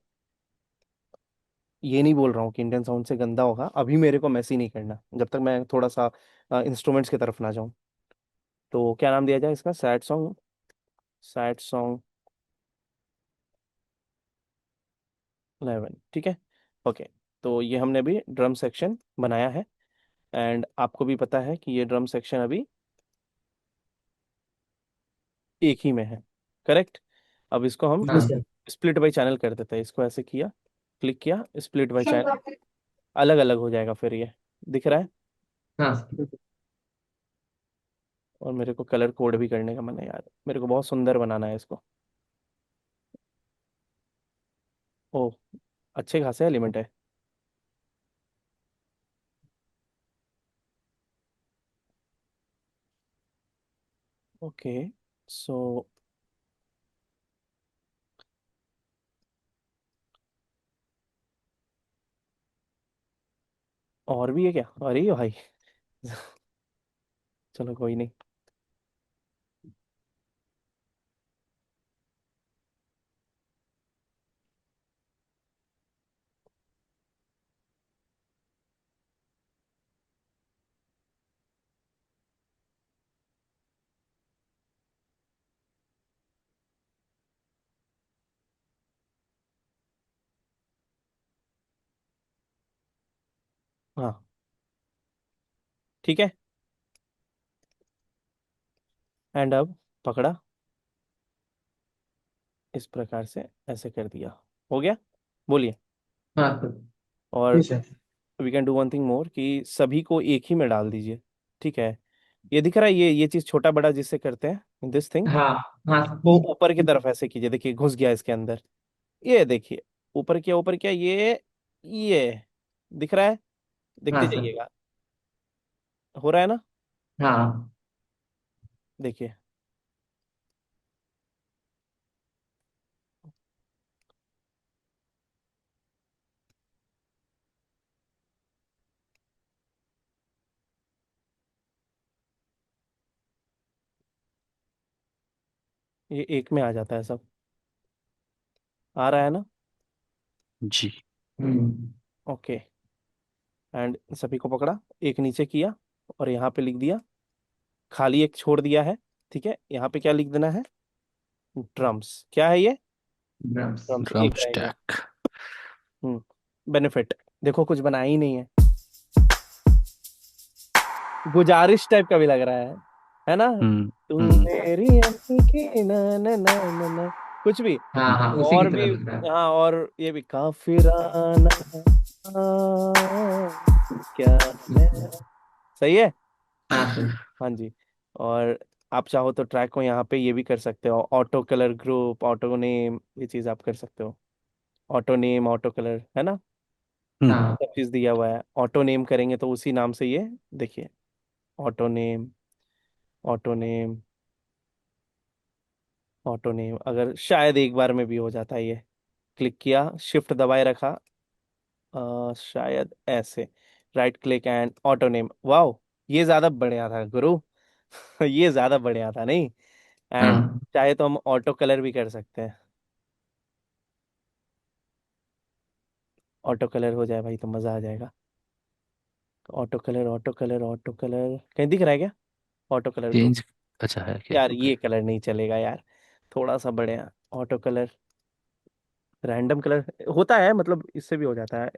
ये नहीं बोल रहा हूँ कि इंडियन साउंड से गंदा होगा, अभी मेरे को मैसी नहीं करना जब तक मैं थोड़ा सा इंस्ट्रूमेंट्स की तरफ ना जाऊँ। तो क्या नाम दिया जाए इसका, सैड सॉन्ग, सैड सॉन्ग 11। ठीक है। ओके, तो ये हमने अभी ड्रम सेक्शन बनाया है। एंड आपको भी पता है कि ये ड्रम सेक्शन अभी एक ही में है, करेक्ट। अब इसको हम हाँ सर। स्प्लिट बाय चैनल कर देते हैं, इसको ऐसे किया, क्लिक किया, स्प्लिट बाय चैनल, अलग अलग हो जाएगा फिर ये, दिख रहा है। हाँ सर। और मेरे को कलर कोड भी करने का मन है यार, मेरे को बहुत सुंदर बनाना है इसको। ओ, अच्छे खासे एलिमेंट है। ओके, सो और भी है क्या? अरे भाई चलो कोई नहीं। हाँ, ठीक है। एंड अब पकड़ा, इस प्रकार से ऐसे कर दिया। हो गया। बोलिए। हाँ सर। और ठीक है। We can do one thing more, कि सभी को एक ही में डाल दीजिए। ठीक है। ये दिख रहा है, ये चीज छोटा बड़ा जिससे करते हैं दिस थिंग, हाँ हाँ को ऊपर की तरफ ऐसे कीजिए। देखिए घुस गया इसके अंदर। ये देखिए, ऊपर क्या ऊपर क्या, ये दिख रहा है। हाँ देखते सर। जाइएगा। हो रहा है ना? हाँ देखिए, ये एक में आ जाता है सब। आ रहा है ना? जी। हम्म। ओके। एंड सभी को पकड़ा, एक नीचे किया, और यहाँ पे लिख दिया, खाली एक छोड़ दिया है। ठीक है, यहाँ पे क्या लिख देना है? ड्रम्स। क्या है ये? ड्रम्स। ड्रम्स ड्रम एक रहेगा। स्टैक। बेनिफिट। देखो कुछ बनाया ही नहीं है, गुजारिश टाइप का भी लग रहा है ना? हम्म। तू हम्म। मेरी अम्मी की ना ना ना ना ना, कुछ भी। हाँ हाँ, उसी की और तरह भी। लग रहा है। हाँ, और ये भी काफिराना क्या है। सही है। हाँ सर। हाँ जी। और आप चाहो तो ट्रैक को यहाँ पे ये भी कर सकते हो, auto colour group, auto name, ये चीज आप कर सकते हो। ऑटो नेम, ऑटो कलर, है ना? हम्म। हाँ सब चीज दिया हुआ है। ऑटो नेम करेंगे तो उसी नाम से ये, देखिए, auto name, auto name, auto name. अगर शायद एक बार में भी हो जाता है ये, क्लिक किया, शिफ्ट दबाए रखा, शायद ऐसे, right click and auto name. Wow, ये ज्यादा बढ़िया था गुरु ये ज्यादा बढ़िया था नहीं? एंड हाँ चाहे तो हम ऑटो कलर भी कर सकते हैं। ऑटो कलर हो जाए भाई तो मजा आ जाएगा। Auto colour, auto colour, auto colour कहीं दिख रहा है क्या? Auto colour group. चेंज। अच्छा है क्या? यार ओके। ये कलर नहीं चलेगा यार, थोड़ा सा बढ़िया। ऑटो कलर, रैंडम कलर होता है, मतलब इससे भी हो जाता है।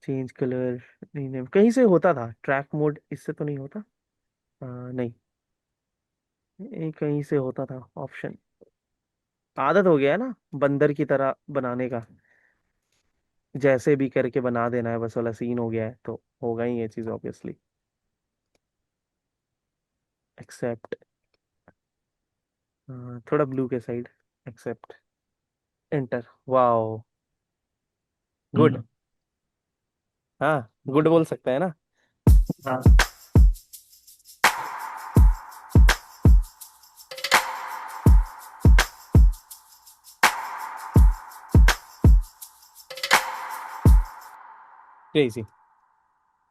चेंज कलर, नहीं नहीं, कहीं से होता था ट्रैक मोड, इससे तो नहीं होता। नहीं, ये कहीं से होता था ऑप्शन। आदत हो गया है ना बंदर की तरह बनाने का, जैसे भी करके बना देना है, बस वाला सीन हो गया है, तो होगा ही ये चीज ऑब्वियसली। एक्सेप्ट, थोड़ा ब्लू के side, accept, enter. Wow, good. Hmm, हाँ, गुड बोल सकते हैं ना? हाँ crazy.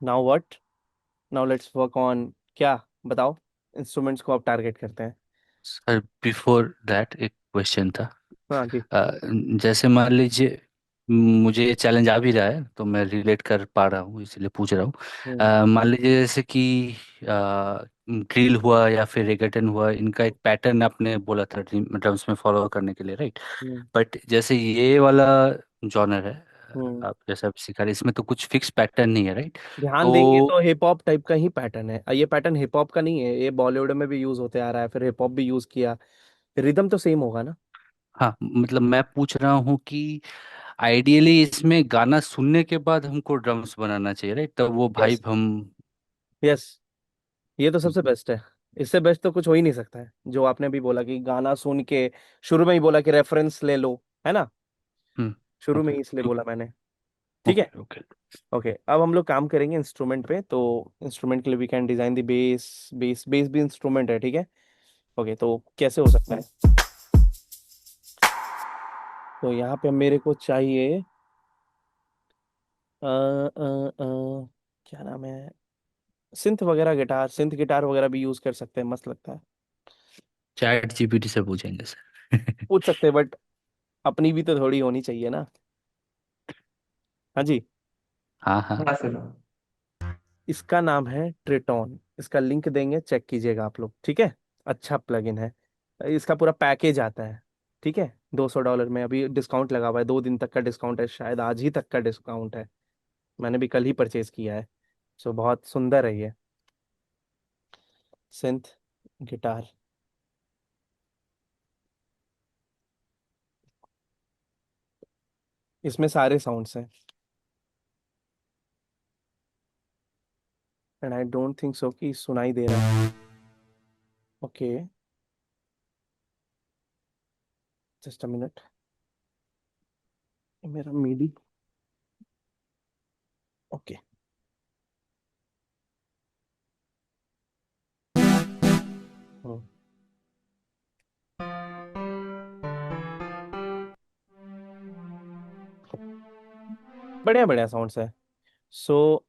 Now what? Now let's work on, क्या? बताओ। इंस्ट्रूमेंट्स को आप टारगेट करते हैं। सर बिफोर दैट एक क्वेश्चन था। हाँ जी। जैसे मान लीजिए मुझे ये चैलेंज आ भी रहा है तो मैं रिलेट कर पा रहा हूँ इसलिए पूछ रहा हूँ। हम्म। मान लीजिए जैसे कि ड्रिल हुआ या फिर रेगेटन हुआ, इनका एक पैटर्न आपने बोला था ड्रम्स में फॉलो करने के लिए, राइट? हम्म। बट जैसे ये वाला जॉनर है, हम्म। आप जैसा आप सिखा रहे, इसमें तो कुछ फिक्स पैटर्न नहीं है, राइट? ध्यान देंगे तो तो हिप हॉप टाइप का ही पैटर्न है। ये पैटर्न हिप हॉप का नहीं है, ये बॉलीवुड में भी यूज होते आ रहा है, फिर हिप हॉप भी यूज किया, रिदम तो सेम होगा ना? हाँ, मतलब मैं पूछ रहा हूँ कि आइडियली इसमें गाना सुनने के बाद हमको ड्रम्स बनाना चाहिए, राइट? तब वो यस। भाई हम। यस, ये तो सबसे बेस्ट है। इससे बेस्ट तो कुछ हो ही नहीं सकता है। जो आपने भी बोला कि गाना सुन के शुरू में ही बोला कि रेफरेंस ले लो, है ना, हम्म। शुरू में ओके ही इसलिए तो बोला मैंने। ठीक है। Okay okay. ओके, अब हम लोग काम करेंगे इंस्ट्रूमेंट पे। तो इंस्ट्रूमेंट के लिए we can design the base. Base भी इंस्ट्रूमेंट है, ठीक है। ओके, तो कैसे हो सकता है? तो यहाँ पे मेरे को चाहिए क्या नाम है, सिंथ वगैरह, गिटार, सिंथ गिटार वगैरह भी यूज कर सकते हैं, मस्त लगता है। चैट जीपीटी से पूछेंगे सर। पूछ सकते हैं, बट अपनी भी तो थोड़ी होनी चाहिए ना। हाँ जी। हाँ हाँ। हाँ सर। इसका नाम है ट्रिटोन। इसका लिंक देंगे, चेक कीजिएगा आप लोग, ठीक है। अच्छा प्लगइन है। इसका पूरा पैकेज आता है, ठीक है। $200 में अभी डिस्काउंट लगा हुआ है, 2 दिन तक का डिस्काउंट है, शायद आज ही तक का डिस्काउंट है। मैंने भी कल ही परचेज किया है। सो बहुत सुंदर है ये सिंथ गिटार। इसमें सारे साउंड्स हैं, and I don't think so कि सुनाई दे रहा है। Okay, just a minute. मेरा मीडी। ओके। बढ़िया बढ़िया साउंड्स है। सो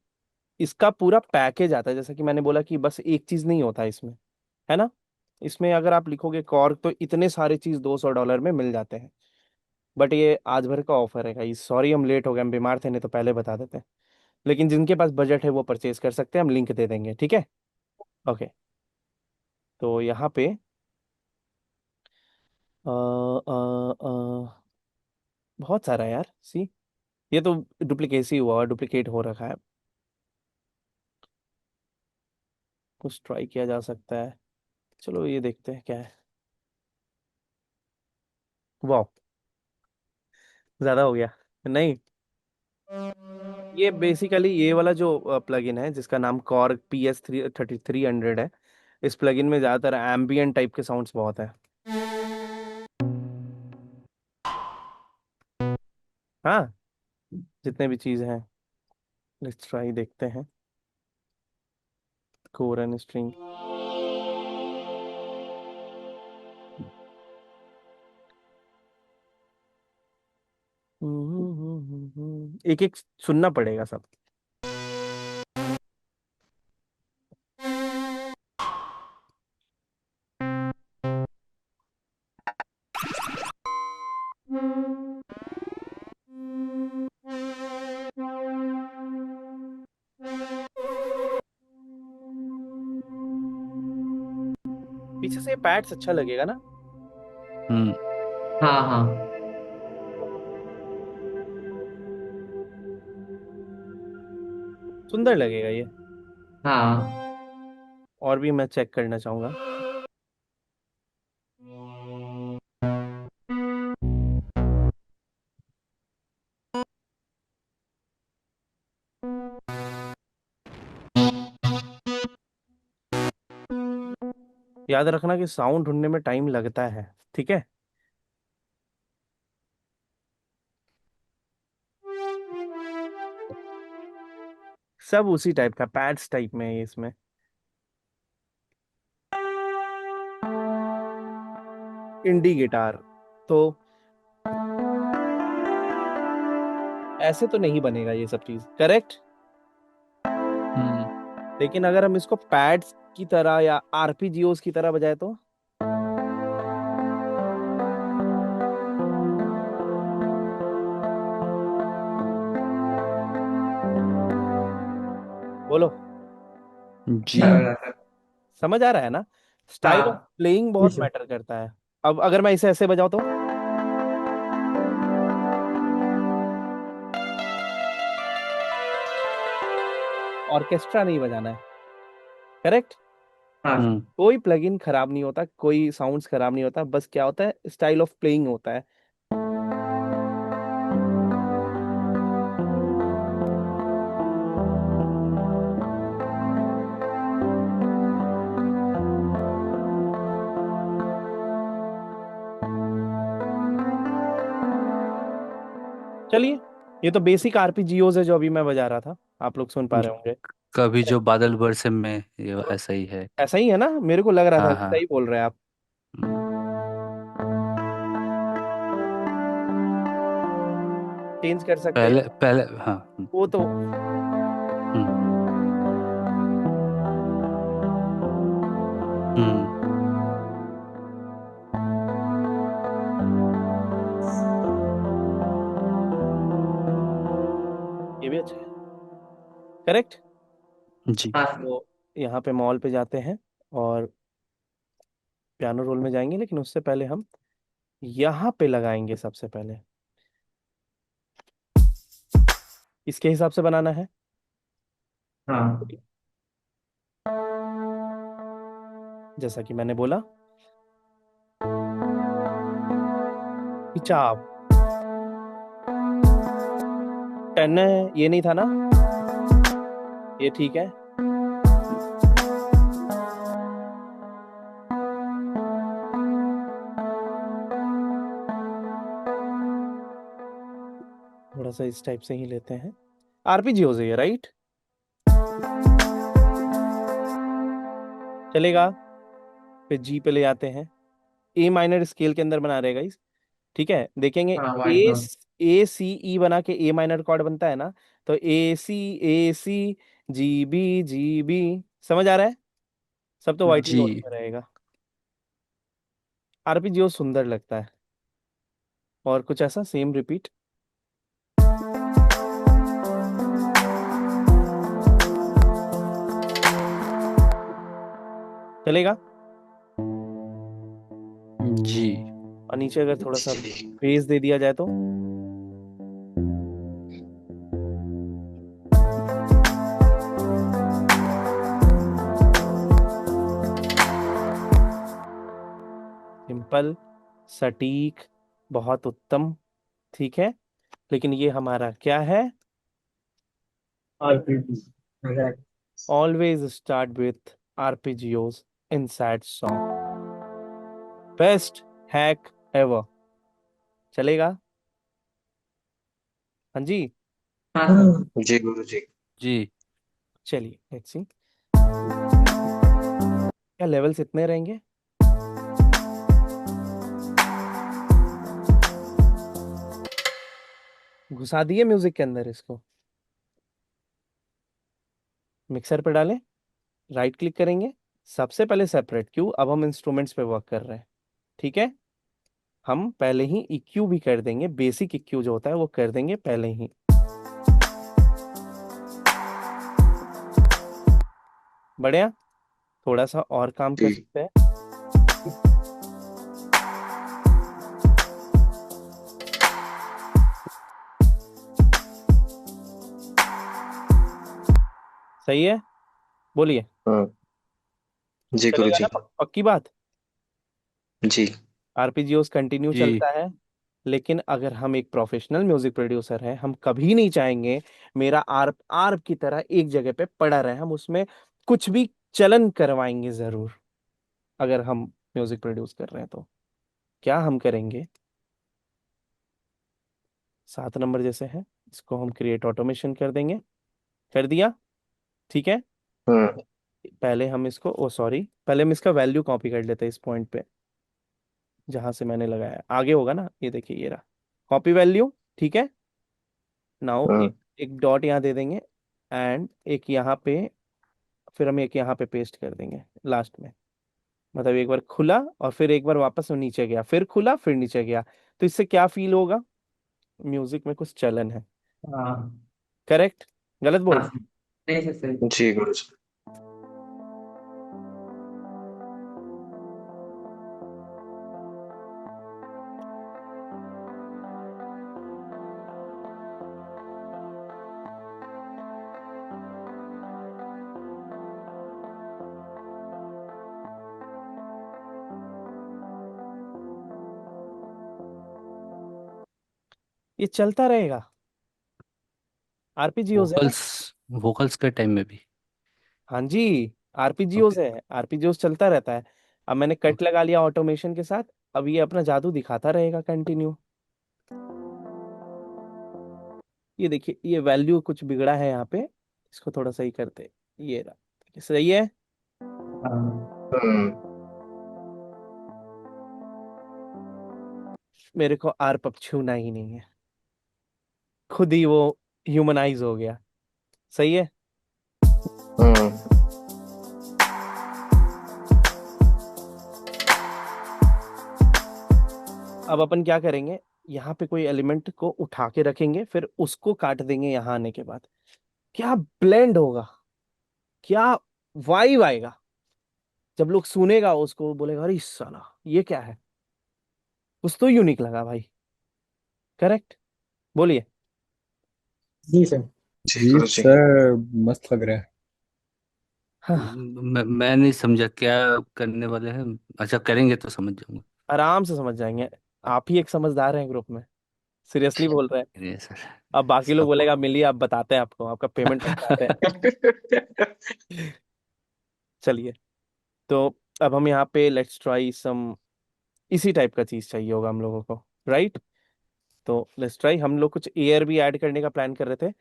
इसका पूरा पैकेज आता है, जैसा कि मैंने बोला कि बस एक चीज नहीं होता है इसमें, है ना। इसमें अगर आप लिखोगे कॉर्ग तो इतने सारे चीज $200 में मिल जाते हैं। बट ये आज भर का ऑफर है गाइस, सॉरी हम लेट हो गए, हम बीमार थे, नहीं तो पहले बता देते। लेकिन जिनके पास बजट है वो परचेज कर सकते हैं, हम लिंक दे देंगे, ठीक है। ओके, तो यहाँ पे बहुत सारा है यार, सी। ये तो डुप्लीकेसी हुआ, डुप्लीकेट हो रखा है। कुछ ट्राई किया जा सकता है। चलो ये देखते हैं क्या है। वाह, ज्यादा हो गया। नहीं, ये बेसिकली ये वाला जो प्लगइन है जिसका नाम कॉर्ग PS3300 है। इस प्लगइन में ज्यादातर एम्बियंट टाइप के साउंड्स बहुत है। हाँ, जितने भी चीज हैं, लेट्स ट्राई, देखते हैं। Core and string. एक एक सुनना पड़ेगा सब। पीछे से पैड्स अच्छा लगेगा ना। हम्म। हाँ हाँ। सुंदर लगेगा ये। हाँ और भी मैं चेक करना चाहूंगा। याद रखना कि साउंड ढूंढने में टाइम लगता है, ठीक है। सब उसी टाइप का पैड्स टाइप में है ये इसमें। इंडी गिटार। तो ऐसे तो नहीं बनेगा ये सब चीज, करेक्ट। हम्म। लेकिन अगर हम इसको पैड्स की तरह या आरपीजीओस की तरह बजाए तो बोलो, जी। अच्छा लगा सर। समझ आ रहा है ना। स्टाइल ऑफ हाँ प्लेइंग जी बहुत सर। मैटर करता है। अब अगर मैं इसे ऐसे बजाऊं तो ऑर्केस्ट्रा नहीं बजाना है, करेक्ट। हाँ सर। हम्म। कोई प्लगइन खराब नहीं होता, कोई साउंड्स खराब नहीं होता, बस क्या होता है, स्टाइल ऑफ प्लेइंग होता है। चलिए, ये तो बेसिक आरपीजीओज है जो अभी मैं बजा रहा था, आप लोग सुन पा रहे होंगे। कभी जो बादल बरसे में ये ऐसा ही है। ऐसा ही है ना, मेरे को लग रहा था हाँ सही हाँ। बोल रहे हैं आप। हम्म, चेंज कर सकते हैं पहले पहले हाँ। वो तो। हम्म हम्म ये भी अच्छा है। करेक्ट। जी हाँ सर। तो यहाँ पे मॉल पे जाते हैं और पियानो रोल में जाएंगे, लेकिन उससे पहले हम यहाँ पे लगाएंगे सबसे पहले। इसके हिसाब से बनाना है। हाँ जैसा कि मैंने बोला, खिंचाव। टन, ये नहीं था ना, ये ठीक है। थोड़ा सा इस टाइप से ही लेते हैं। आरपीजी हो जाइए, राइट। चलेगा। फिर जी पे ले आते हैं। ए माइनर स्केल के अंदर बना रहेगा इस। ठीक है, देखेंगे। हाँ वाइट ए नोट। ए सी ई बना के ए माइनर कॉर्ड बनता है ना, तो ए सी जी बी। समझ आ रहा है? सब तो वाइट ही जी। नोट में रहेगा। आरपीजीओ सुंदर लगता है। और कुछ ऐसा सेम रिपीट। चलेगा। जी। और नीचे अगर थोड़ा सा जी बेस दे दिया जाए तो। सिंपल, सटीक, बहुत उत्तम। ठीक है, लेकिन ये हमारा क्या है? Always start with arpeggios in sad song. Best hack ever. चलेगा। हाँ जी। हाँ सर। जी गुरु जी। जी। चलिए लेट्स सी, क्या लेवल्स इतने रहेंगे। घुसा दिए म्यूजिक के अंदर इसको। मिक्सर पे डालें, राइट क्लिक करेंगे। सबसे पहले सेपरेट क्यू, अब हम इंस्ट्रूमेंट्स पे वर्क कर रहे हैं। ठीक है, हम पहले ही EQ भी कर देंगे, बेसिक EQ जो होता है वो कर देंगे पहले ही। बढ़िया। थोड़ा सा और काम कर जी सकते हैं। सही है, बोलिए। हाँ। जी गुरु चलेगा ना, जी। पक्की बात। जी आरपीजीओस कंटिन्यू जी। चलता है। लेकिन अगर हम एक प्रोफेशनल म्यूजिक प्रोड्यूसर हैं, हम कभी नहीं चाहेंगे मेरा आर्प आर्प की तरह एक जगह पे पड़ा रहे। हम उसमें कुछ भी चलन करवाएंगे जरूर। अगर हम म्यूजिक प्रोड्यूस कर रहे हैं तो क्या हम करेंगे? 7 नंबर जैसे है, इसको हम क्रिएट ऑटोमेशन कर देंगे। कर दिया। ठीक है। हाँ। पहले हम इसको, ओ सॉरी, पहले हम इसका वैल्यू कॉपी कर लेते हैं इस पॉइंट पे, जहां से मैंने लगाया आगे होगा ना, ये देखिए ये रहा कॉपी वैल्यू। ठीक है। नाउ हाँ। एक डॉट यहाँ दे देंगे, एंड एक यहाँ पे, फिर हम एक यहाँ पे पेस्ट कर देंगे लास्ट में। मतलब एक बार खुला और फिर एक बार वापस वो नीचे गया, फिर खुला फिर नीचे गया। तो इससे क्या फील होगा? म्यूजिक में कुछ चलन है। हाँ करेक्ट? गलत बोल हाँ रहा सर। नहीं सर सही। जी गुरु जी। ये चलता रहेगा। आरपीजीओज है ना। वोकल्स वोकल्स के टाइम में भी। हाँ जी, आरपीजीओज ओके। है, आरपीजीओज चलता रहता है। अब मैंने कट लगा लिया ऑटोमेशन के साथ। अब ये अपना जादू दिखाता रहेगा कंटिन्यू। ये देखिए, ये वैल्यू कुछ बिगड़ा है यहाँ पे, इसको थोड़ा सही करते। ये रहा, सही है। हाँ मेरे को आर पब छूना ही नहीं है, खुद ही वो ह्यूमनाइज हो गया। सही है। हम्म अब अपन क्या करेंगे, यहाँ पे कोई एलिमेंट को उठा के रखेंगे, फिर उसको काट देंगे यहाँ आने के बाद। क्या ब्लेंड होगा, क्या वाइब आएगा। जब लोग सुनेगा उसको बोलेगा अरे साला ये क्या है। कुछ तो यूनिक लगा भाई। करेक्ट। बोलिए। जी सर। जी जी गुरु जी। सर, मस्त लग रहा है। हाँ, मैं नहीं समझा क्या करने वाले हैं। अच्छा, करेंगे तो समझ जाऊंगा। आराम से समझ जाएंगे। आप ही एक समझदार हैं ग्रुप में, सीरियसली बोल रहे हैं। ये सर, अब बाकी लोग सबको बोलेगा मिलिए, आप बताते हैं, आपको आपका पेमेंट बताते हैं। चलिए, तो अब हम यहाँ पे लेट्स ट्राई सम, इसी टाइप का चीज चाहिए होगा हम लोगों को, राइट। तो लेट्स ट्राई, हम लोग कुछ एयर भी ऐड करने का प्लान कर रहे थे।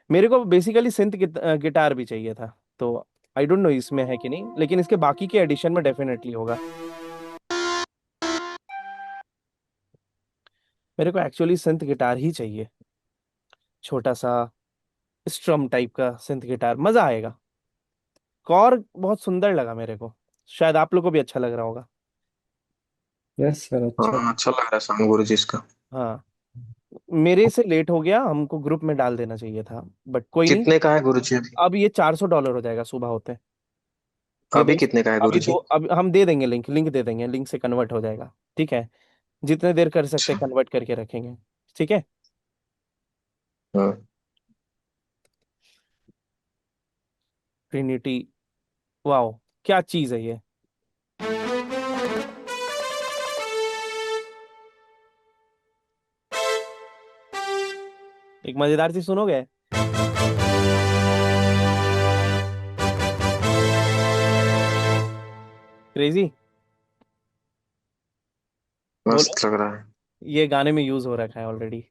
मेरे को बेसिकली सिंथ गिटार भी चाहिए था, तो आई डोंट नो इसमें है कि नहीं, लेकिन इसके बाकी के एडिशन में डेफिनेटली होगा। मेरे को एक्चुअली सिंथ गिटार ही चाहिए, छोटा सा स्ट्रम टाइप का सिंथ गिटार, मजा आएगा। कॉर्ग बहुत सुंदर लगा मेरे को, शायद आप लोग को भी अच्छा लग रहा होगा। यस सर, अच्छा। हाँ अच्छा लग रहा है साउंड गुरु जी इसका। हाँ, मेरे से लेट हो गया, हमको ग्रुप में डाल देना चाहिए था, बट कोई नहीं। कितने का है गुरु जी अभी? अब ये $400 हो जाएगा सुबह होते। हे अभी भाई, कितने का है गुरु अभी जी? दो, अब हम दे देंगे, लिंक लिंक दे देंगे, लिंक से कन्वर्ट हो जाएगा। ठीक है, जितने देर कर सकते अच्छा। कन्वर्ट करके रखेंगे। ठीक है। हाँ ट्रिनिटी, वाओ, क्या चीज है ये। एक मजेदार चीज सुनोगे। क्रेजी। बोलो। मस्त लग रहा है। ये गाने में यूज हो रखा है ऑलरेडी,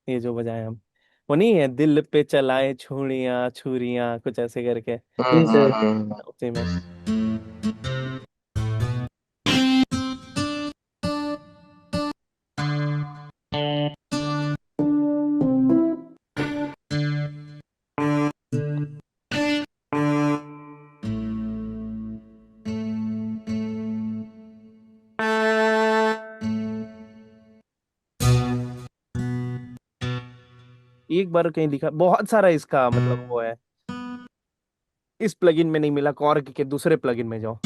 ये जो बजाए हम। वो नहीं है, दिल पे चलाए छुड़ियां छुरियां, कुछ ऐसे करके, जी सर। उसी में। एक बार कहीं लिखा, बहुत सारा इसका मतलब वो है। इस प्लगइन में नहीं मिला, कॉर्ग के दूसरे प्लगइन में जाओ।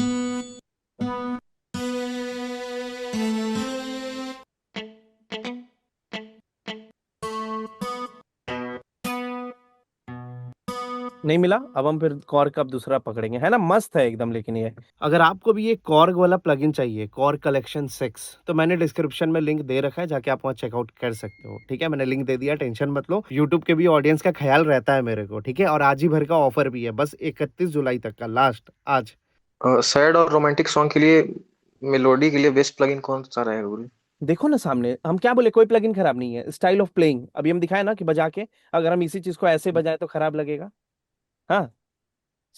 नहीं मिला, अब हम फिर कॉर्ग का अब दूसरा पकड़ेंगे, है ना, मस्त है एकदम। लेकिन ये, अगर आपको भी ये कॉर्ग वाला प्लगइन चाहिए, कॉर्ग कलेक्शन 6, तो मैंने डिस्क्रिप्शन में लिंक दे रखा है, जाके आप वहाँ चेकआउट कर सकते हो। ठीक है, मैंने लिंक दे दिया, टेंशन मत लो। यूट्यूब के भी ऑडियंस का ख्याल रहता है मेरे को, ठीक है। और आज ही भर का ऑफर भी है, बस 31 जुलाई तक का, लास्ट आज। सैड और रोमांटिक सॉन्ग के लिए, मेलोडी के लिए बेस्ट प्लगइन कौन सा रहेगा गुरु? देखो ना सामने, हम क्या बोले, कोई प्लगइन खराब नहीं है, स्टाइल ऑफ प्लेइंग अभी हम दिखाए ना कि बजा के, अगर हम इसी चीज को ऐसे बजाए तो खराब लगेगा। हाँ,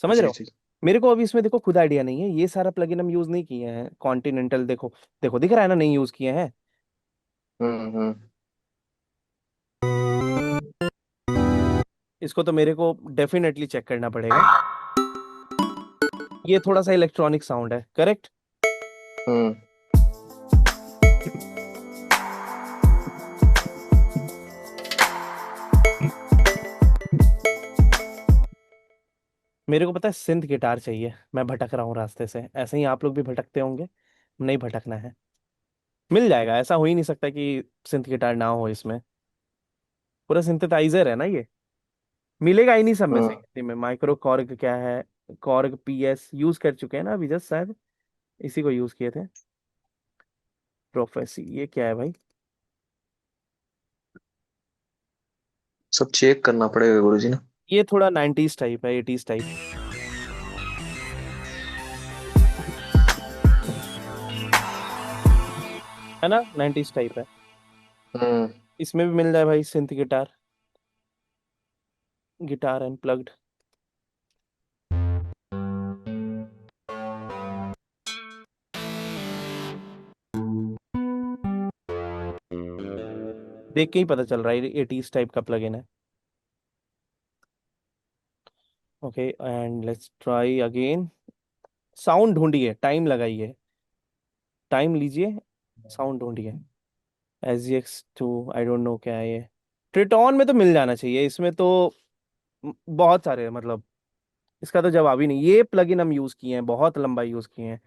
समझ रहे जी हो। जी। मेरे को अभी इसमें देखो खुद आइडिया नहीं है, ये सारा प्लगइन हम यूज नहीं किए हैं। कॉन्टिनेंटल देखो, देखो दिख रहा है ना, नहीं यूज किए हैं। हम्म। इसको तो मेरे को डेफिनेटली चेक करना पड़ेगा। ये थोड़ा सा इलेक्ट्रॉनिक साउंड है, करेक्ट। हम्म मेरे को पता है सिंथ गिटार चाहिए, मैं भटक रहा हूँ रास्ते से, ऐसे ही आप लोग भी भटकते होंगे। नहीं भटकना है, मिल जाएगा, ऐसा हो ही नहीं सकता कि सिंथ गिटार ना हो इसमें। पूरा सिंथेसाइजर है ना ये, मिलेगा ही नहीं सब में से हम्म। किसी में। माइक्रो कॉर्ग क्या है, कॉर्ग पीएस यूज कर चुके हैं ना अभी जस्ट, शायद इसी को यूज किए थे। प्रोफेसी, ये क्या है भाई। सब चेक करना पड़ेगा गुरु जी ना। ये थोड़ा 90s टाइप है, 80s टाइप, है ना, 90s टाइप है। हम्म। इसमें भी मिल जाए भाई सिंथ गिटार, गिटार अनप्लग्ड। देख के ही पता चल रहा है 80s टाइप का प्लगइन है। Okay and let's try again. Sound ढूंढिए, टाइम लगाइए, टाइम लीजिए, साउंड ढूंढिए। SGX2 आई डोंट नो क्या है ये। ट्रिटॉन में तो मिल जाना चाहिए, इसमें तो बहुत सारे मतलब इसका तो जवाब ही नहीं। ये प्लगइन हम यूज किए हैं, बहुत लंबा यूज किए हैं।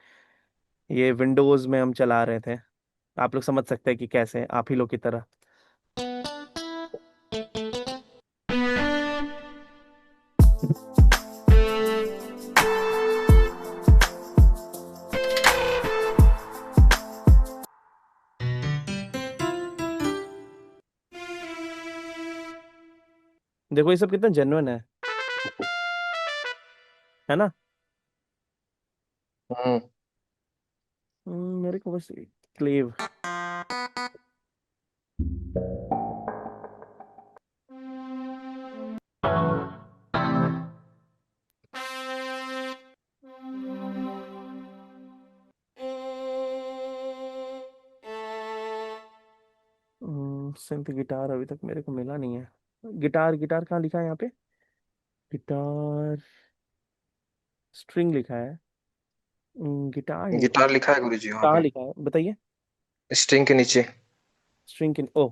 ये विंडोज में हम चला रहे थे। आप लोग समझ सकते हैं कि कैसे, आप ही लोग की तरह। देखो ये सब कितना जेन्युइन है ना। हम्म मेरे को बस क्लेव। सिंथ गिटार अभी तक मेरे को मिला नहीं है। गिटार, गिटार कहाँ लिखा है यहाँ पे? गिटार स्ट्रिंग लिखा है। गिटार नहीं। गिटार लिखा है गुरुजी वहाँ कहाँ पे, लिखा है बताइए? स्ट्रिंग के नीचे। स्ट्रिंग के ओ।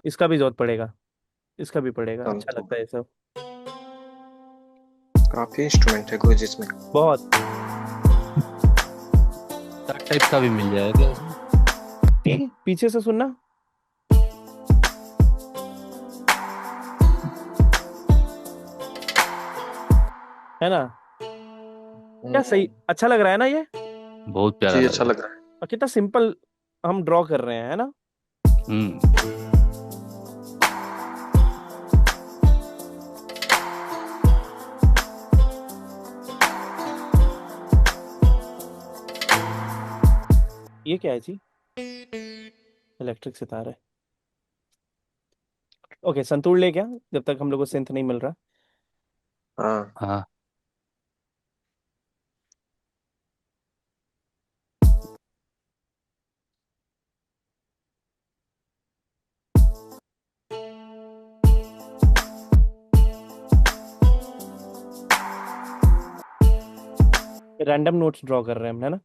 इसका भी जरूरत पड़ेगा, इसका भी पड़ेगा, अच्छा तो लगता है ये सब। काफी इंस्ट्रूमेंट है गुरुजी इसमें। बहुत। टाइप का भी मिल जाएगा इसमें। पीछे से सुनना। है ना? क्या सही, अच्छा लग रहा है ना ये? बहुत प्यारा जी लग अच्छा रहा लग रहा है। और कितना सिंपल हम ड्रॉ कर रहे हैं, है ना? है। ये क्या है जी? इलेक्ट्रिक सितार है। ओके, संतूर ले क्या, जब तक हम लोग को सिंथ नहीं मिल रहा। हाँ हाँ। रैंडम नोट्स ड्रॉ कर रहे हैं हम, है ना?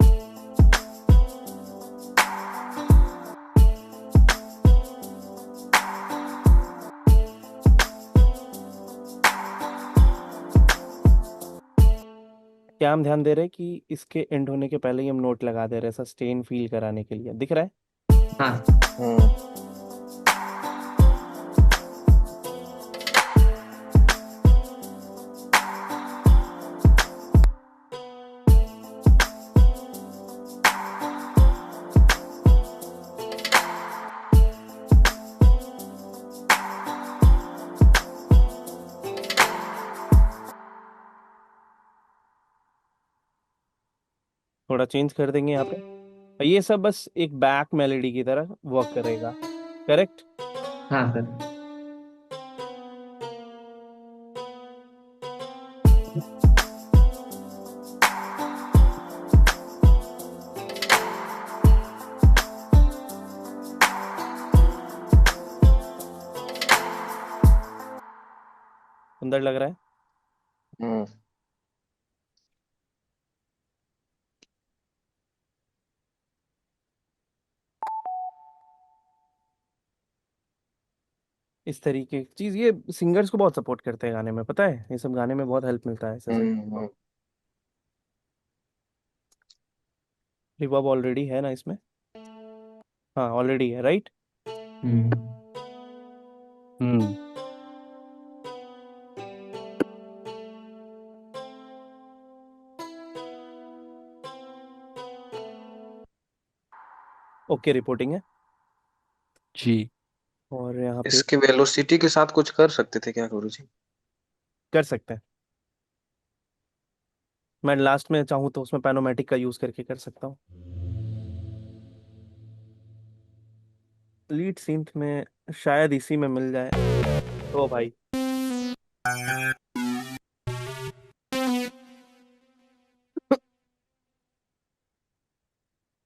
क्या हम ध्यान दे रहे हैं कि इसके एंड होने के पहले ही हम नोट लगा दे रहे हैं, सस्टेन फील कराने के लिए, दिख रहा है? हाँ हम्म थोड़ा चेंज कर देंगे यहाँ पे। और ये सब बस एक बैक मेलोडी की तरह वर्क करेगा। करेक्ट। हाँ सर। सुंदर लग रहा है। हम्म इस तरीके की चीज ये सिंगर्स को बहुत सपोर्ट करते हैं गाने में, पता है? ये सब गाने में बहुत हेल्प मिलता है ऐसे से। हम्म रिवर्ब ऑलरेडी है ना इसमें? हाँ ऑलरेडी है, राइट? हम्म हम्म। ओके, रिपोर्टिंग है। जी। और यहाँ पे इसके वेलोसिटी के साथ कुछ कर सकते थे क्या गुरुजी? कर सकते हैं। मैं लास्ट में चाहूँ तो उसमें पैनोमेटिक का यूज करके कर सकता हूँ। लीड सिंथ में शायद इसी में मिल जाए। ओ भाई,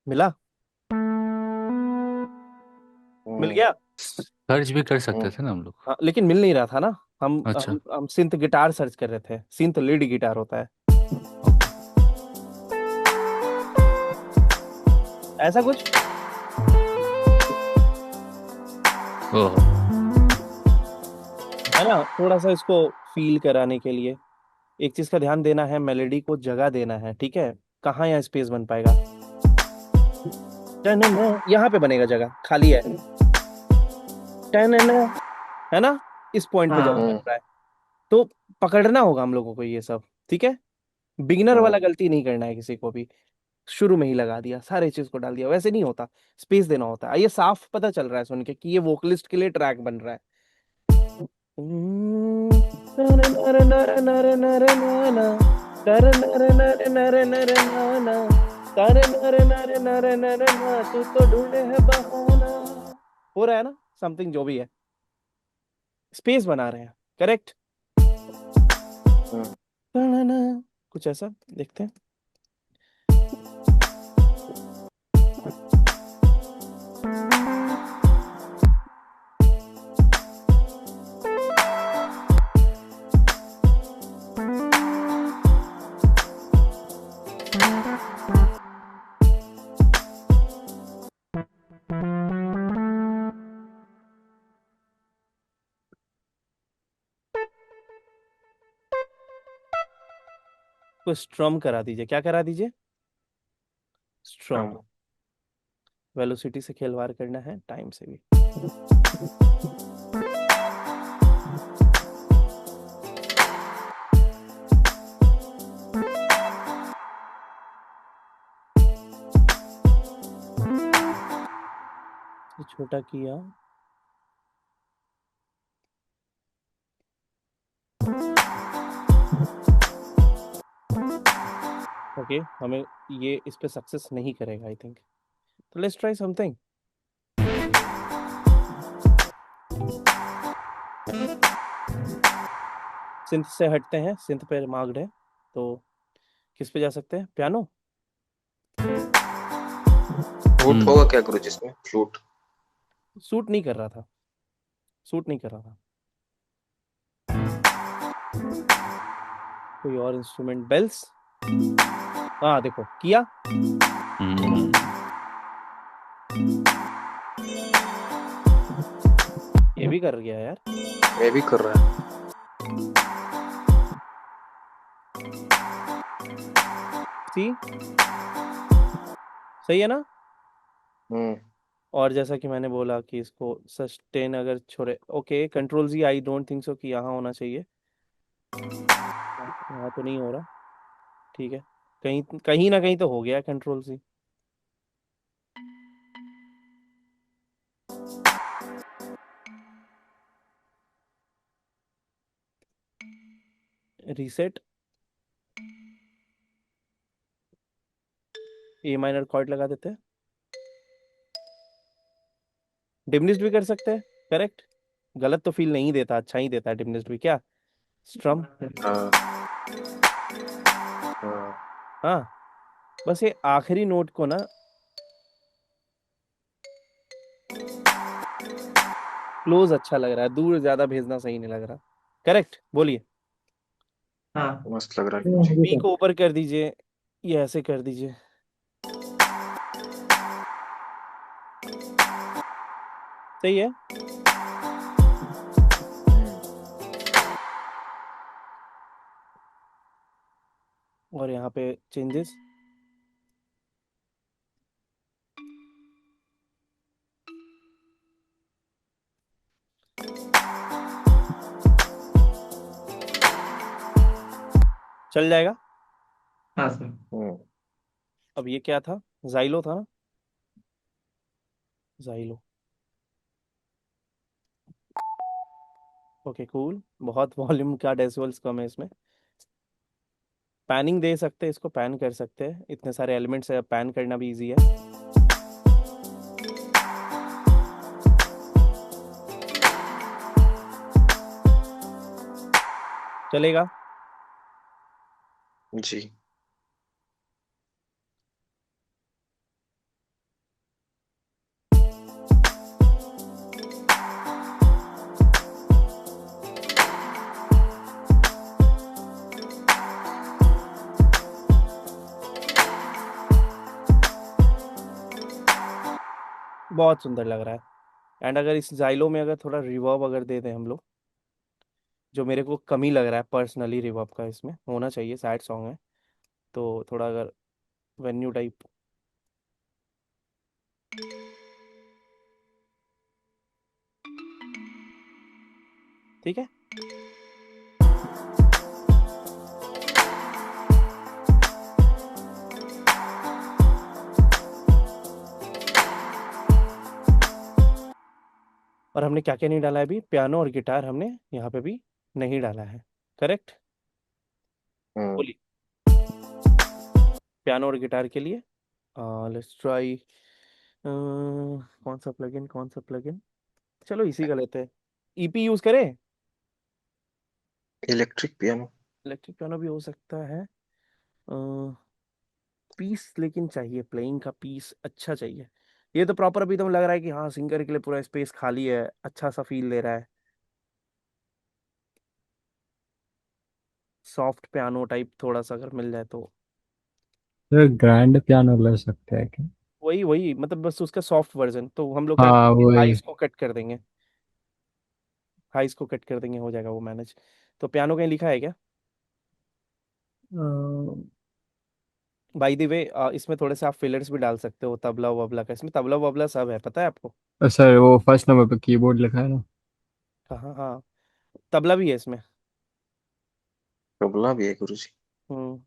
मिला, मिल हम्म गया। सर्च भी कर सकते हम्म थे ना हम लोग। हाँ, लेकिन मिल नहीं रहा था ना। हम अच्छा। हम हम सिंथ गिटार सर्च कर रहे थे। सिंथ लीड गिटार होता है, ओके। ऐसा कुछ। ओहो। है ना, थोड़ा सा इसको फील कराने के लिए एक चीज का ध्यान देना है, मेलोडी को जगह देना है, ठीक है। कहाँ यहाँ स्पेस बन पाएगा? यहाँ पे बनेगा, जगह खाली है। है ना, इस पॉइंट पे जगह हाँ बन हम्म रहा है। तो पकड़ना होगा हम लोगों को ये सब, ठीक है। बिगिनर वाला हम्म गलती नहीं करना है किसी को भी। शुरू में ही लगा दिया, सारे चीज को डाल दिया, वैसे नहीं होता। स्पेस देना होता है। ये साफ पता चल रहा है सुन के कि ये वोकलिस्ट के लिए ट्रैक बन रहा है। तू तो ढूंढे है बहाना। हो रहा है ना, समथिंग जो भी है, स्पेस बना रहे हैं, करेक्ट। हम्म कुछ ऐसा देखते हैं। तो स्ट्रम करा दीजिए, क्या करा दीजिए? स्ट्रम। हाँ वेलोसिटी से खिलवाड़ करना है, टाइम से भी। ये छोटा किया। ओके, हमें ये इस पे सक्सेस नहीं करेगा आई थिंक। तो लेट्स ट्राई समथिंग। सिंथ से हटते हैं, सिंथ पे मार्क्ड है। तो किस पे जा सकते हैं? पियानो। फ्लूट हम्म। होगा क्या गुरु जिसमें फ्लूट? सूट नहीं कर रहा था, सूट नहीं कर रहा था। कोई और इंस्ट्रूमेंट, बेल्स। हाँ देखो, किया। हम्म। ये भी कर गया यार। मैं भी कर रहा है। सी, सही है ना। हम्म और जैसा कि मैंने बोला कि इसको सस्टेन अगर छोड़े, okay, control G, I don't think so कि यहाँ होना चाहिए। यहाँ तो नहीं हो रहा, ठीक है। कहीं कहीं ना कहीं तो हो गया control C. Reset. A minor chord लगा देते हैं। डिमनिस्ट भी कर सकते हैं, करेक्ट। गलत तो फील नहीं देता, अच्छा ही देता है डिमनिस्ट भी, क्या। स्ट्रम। हाँ हाँ हाँ, बस ये आखिरी नोट को ना क्लोज अच्छा लग रहा है, दूर ज्यादा भेजना सही नहीं लग रहा। करेक्ट, बोलिए। हाँ मस्त लग रहा है मुझे। बी को ऊपर कर दीजिए, ये ऐसे कर दीजिए। सही है। हम्म और यहाँ पे चेंजेस। चल जाएगा। हाँ सर। हम्म अब ये क्या था? जाइलो था ना, जाइलो। ओके कूल, बहुत वॉल्यूम का डेसिबल्स कम है इसमें। पैनिंग दे सकते हैं, इसको पैन कर सकते हैं, इतने सारे एलिमेंट्स है, पैन करना भी इजी है। चलेगा? जी। बहुत सुंदर लग रहा है। एंड अगर इस जाइलो में अगर थोड़ा रिवर्ब अगर दे दें हम लोग, जो मेरे को कमी लग रहा है पर्सनली, रिवर्ब का इसमें होना चाहिए, सैड सॉन्ग है तो थोड़ा अगर वेन्यू टाइप। ठीक है। और हमने क्या क्या नहीं डाला है अभी? पियानो और गिटार हमने यहाँ पे भी नहीं डाला है, करेक्ट? हम्म। बोलिए। पियानो और गिटार के लिए लेट्स ट्राई, कौन सा प्लगइन, चलो इसी का लेते हैं। ईपी यूज करें? Electric piano. इलेक्ट्रिक पियानो भी हो सकता है। पीस लेकिन चाहिए, प्लेइंग का पीस अच्छा चाहिए। ये तो प्रॉपर अभी तो लग रहा है कि हाँ सिंगर के लिए पूरा स्पेस खाली है, अच्छा सा फील ले रहा है। सॉफ्ट पियानो टाइप थोड़ा सा अगर मिल जाए तो। तो ग्रैंड पियानो ले सकते हैं क्या? वही वही मतलब बस उसका सॉफ्ट वर्जन, तो हम लोग क्या हाँ करेंगे, वही। हाइस को कट कर देंगे, हाइस को कट कर देंगे, हो जाएगा वो मैनेज। तो पियानो कहीं लिखा है क्या? बाय द वे इसमें थोड़े से आप फिलर्स भी डाल सकते हो, तबला वबला का, इसमें तबला वबला सब है, पता है आपको? सर वो फर्स्ट नंबर पे कीबोर्ड लिखा है ना? हाँ हाँ, तबला भी है इसमें। तबला भी है गुरुजी। हम्म।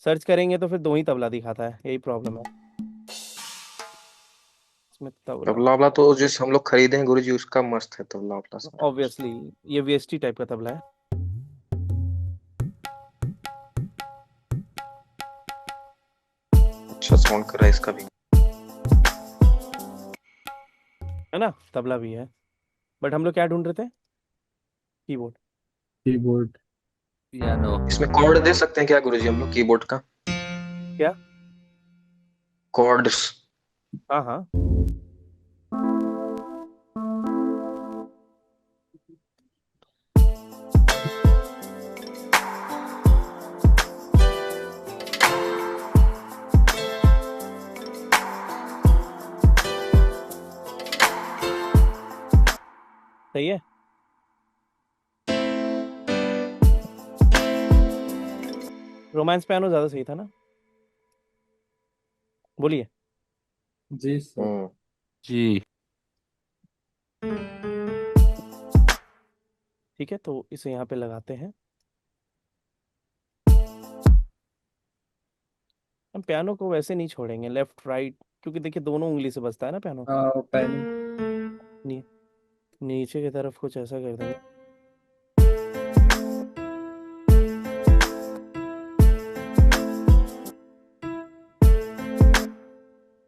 सर्च करेंगे तो फिर दो ही तबला दिखाता है, यही प्रॉब्लम है इसमें, तबला। तबला वाला तो जिस हम लोग खरीदे हैं गुरुजी उसका मस्त है तबला वाला सब। ऑब्वियसली ये वीएसटी टाइप का तबला है। अच्छा साउंड कर रहा है इसका भी। है ना, तबला भी है। बट हम लोग क्या ढूंढ रहे थे? कीबोर्ड। कीबोर्ड। पियानो। इसमें कॉर्ड दे सकते हैं क्या गुरुजी हम लोग कीबोर्ड का? क्या? कॉर्ड्स। हाँ हाँ। सही है। रोमांस पियानो ज्यादा सही था ना? बोलिए। जी सर। हम्म। जी। ठीक है, तो इसे यहाँ पे लगाते हैं। हम पियानो को वैसे नहीं छोड़ेंगे लेफ्ट राइट, क्योंकि देखिए दोनों उंगली से बजता है ना पियानो। हाँ वो पेन। नी, नीचे की तरफ कुछ ऐसा कर देंगे।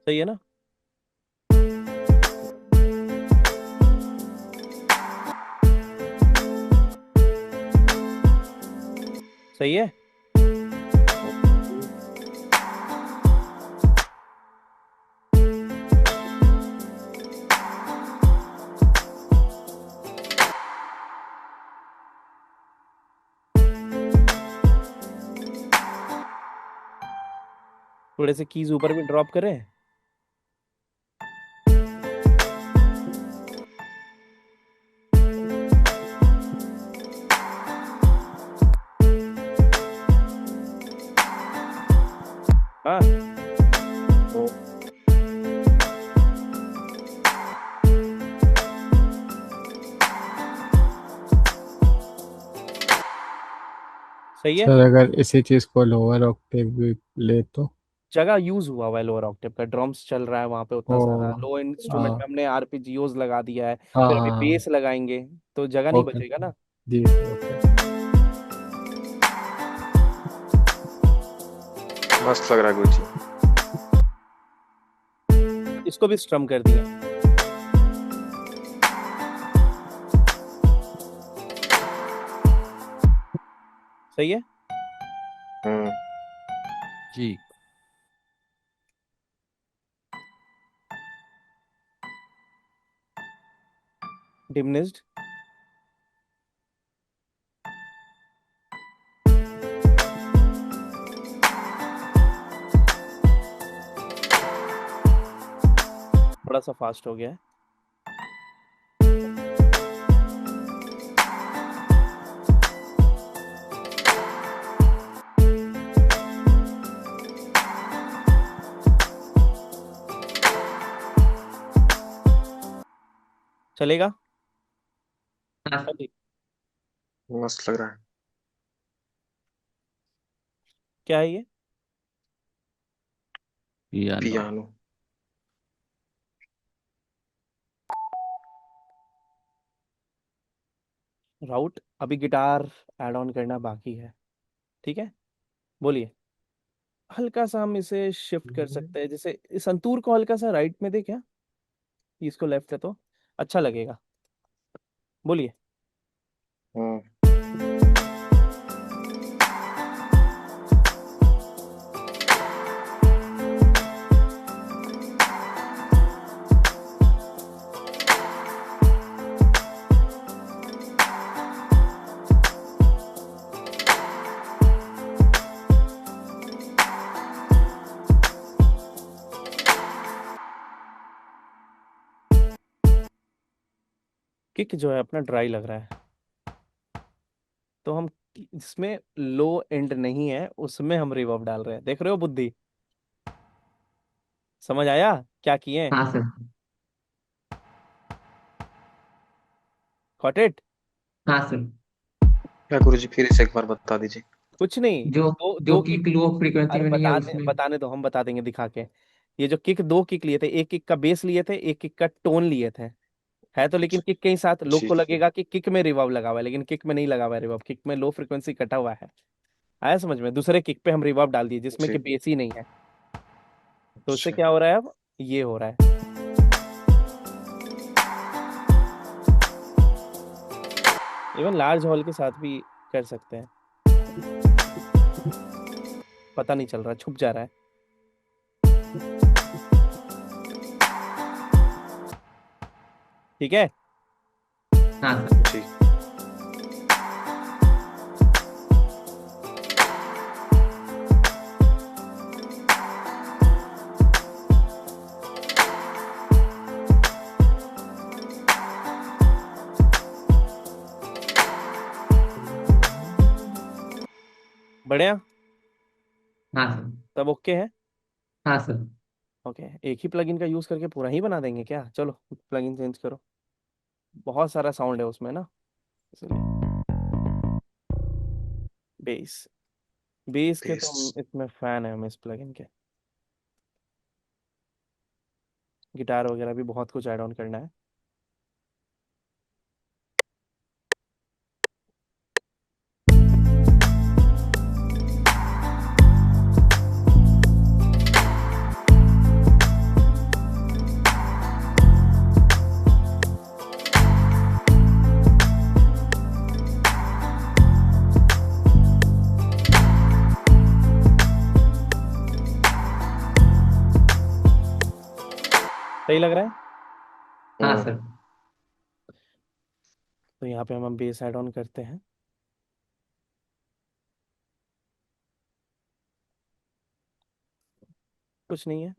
सही है ना? सही है। थोड़े से कीज ऊपर भी ड्रॉप करें। हाँ। सही है। सर अगर इसी चीज को लोअर ऑक्टेव भी ले तो? जगह यूज हुआ हुआ है लोअर ऑक्टेव का, ड्रम्स चल रहा है वहां पे ओ। उतना सारा, लो इंस्ट्रूमेंट में हाँ हमने आरपीजीओज लगा दिया है, हाँ फिर अभी हाँ। बेस लगाएंगे, तो जगह नहीं ओके। बचेगा ना। जी सर ओके। मस्त लग रहा है गुरुजी। इसको भी स्ट्रम कर दिया। सही है। हम्म जी। डिमिनिश्ड। थोड़ा सा फास्ट हो गया है। चलेगा। हाँ सर। अभी मस्त लग रहा है। क्या है ये? पियानो। पियानो। राउट। अभी गिटार ऐड ऑन करना बाकी है। ठीक है, बोलिए। हल्का सा हम इसे शिफ्ट कर सकते हैं, जैसे इस संतूर को हल्का सा राइट में दे क्या, इसको लेफ्ट है तो अच्छा लगेगा। बोलिए। हम्म किक जो है अपना ड्राई लग रहा है, तो हम इसमें लो एंड नहीं है, उसमें हम रिवर्ब डाल रहे हैं। देख रहे हो बुद्धि? समझ आया क्या किए? हाँ सर। Got it? हाँ सर। क्या गुरुजी, फिर इसे एक बार बता दीजिए। कुछ नहीं, जो दो जो दो किक किक। लो फ्रीक्वेंसी अरे में नहीं है उसमें। बताने दो, हम बता देंगे दिखा के। ये जो किक, दो किक लिए थे, एक किक का बेस लिए थे, एक किक का टोन लिए थे। है तो लेकिन किक के ही साथ लोग को ठीक है। लगेगा कि किक में रिवर्ब लगा हुआ है, लेकिन किक में नहीं लगा हुआ है रिवर्ब, किक में लो फ्रिक्वेंसी कटा हुआ है। आया समझ में? दूसरे किक पे हम रिवर्ब डाल दिए जिसमें कि जी। बेस ही नहीं है। तो उससे अच्छा। क्या हो रहा है अब? ये हो रहा है। इवन लार्ज हॉल के साथ भी कर सकते हैं, पता नहीं चल रहा, छुप जा रहा है। ठीक है। हाँ सर। ठीक। बढ़िया। हाँ सर। सब ओके है। हाँ सर। ओके, एक ही प्लगइन का यूज करके पूरा ही बना देंगे क्या? चलो प्लगइन चेंज करो, बहुत सारा साउंड है उसमें ना, इसलिए। बेस। बेस के तो बेस। इसमें फैन है हम इस प्लगइन के। गिटार वगैरह भी बहुत कुछ ऐड ऑन करना है। सही लग रहा है। हाँ हम्म सर। तो यहाँ पे हम बेस ऐड ऑन करते हैं। कुछ नहीं है।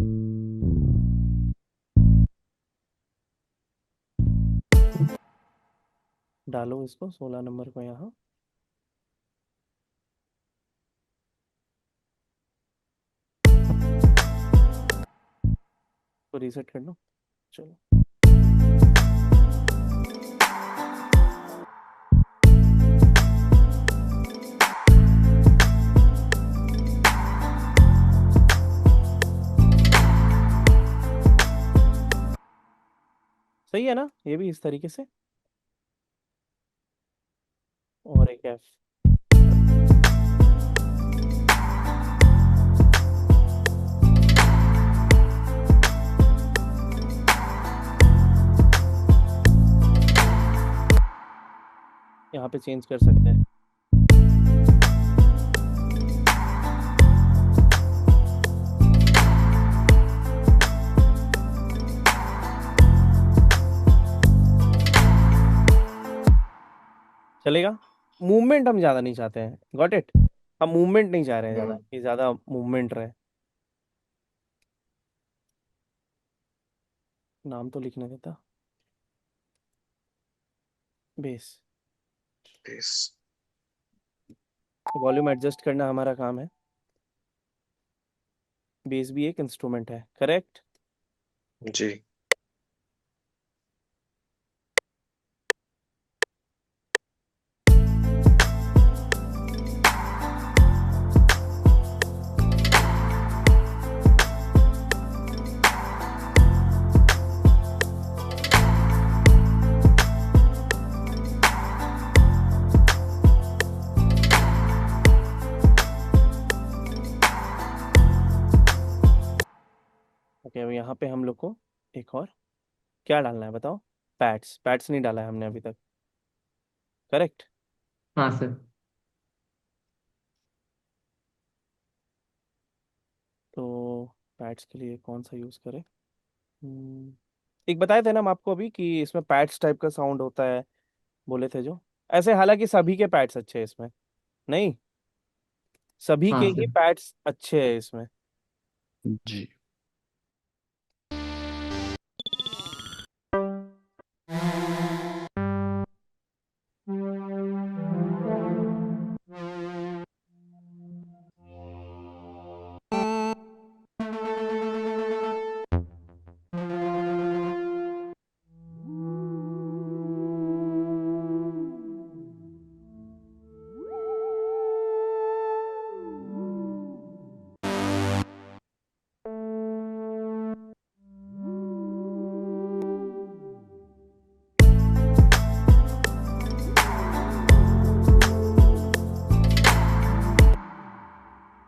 डालो इसको 16 नंबर को यहाँ। तो रीसेट कर लो। चलो। सही है ना ये भी इस तरीके से। और एक एफ। यहाँ पे चेंज कर सकते हैं। चलेगा। मूवमेंट हम ज़्यादा नहीं चाहते हैं, गॉट इट। हम मूवमेंट नहीं चाह रहे हैं ज़्यादा, कि ज़्यादा मूवमेंट रहे। नाम तो लिखने देता। बेस। बेस। वॉल्यूम एडजस्ट करना हमारा काम है। बेस भी एक इंस्ट्रूमेंट है, करेक्ट। जी। ओके, अब यहाँ पे हम लोग को एक और क्या डालना है बताओ। पैड्स, पैड्स नहीं डाला है हमने अभी तक, करेक्ट। हाँ सर। तो पैड्स के लिए कौन सा यूज़ करें? एक बताए थे ना हम आपको अभी कि इसमें पैड्स टाइप का साउंड होता है, बोले थे जो। ऐसे हालांकि सभी के पैड्स अच्छे हैं इसमें, नहीं, सभी के हाँ ही सर। पैड्स अच्छे हैं इसमें। जी।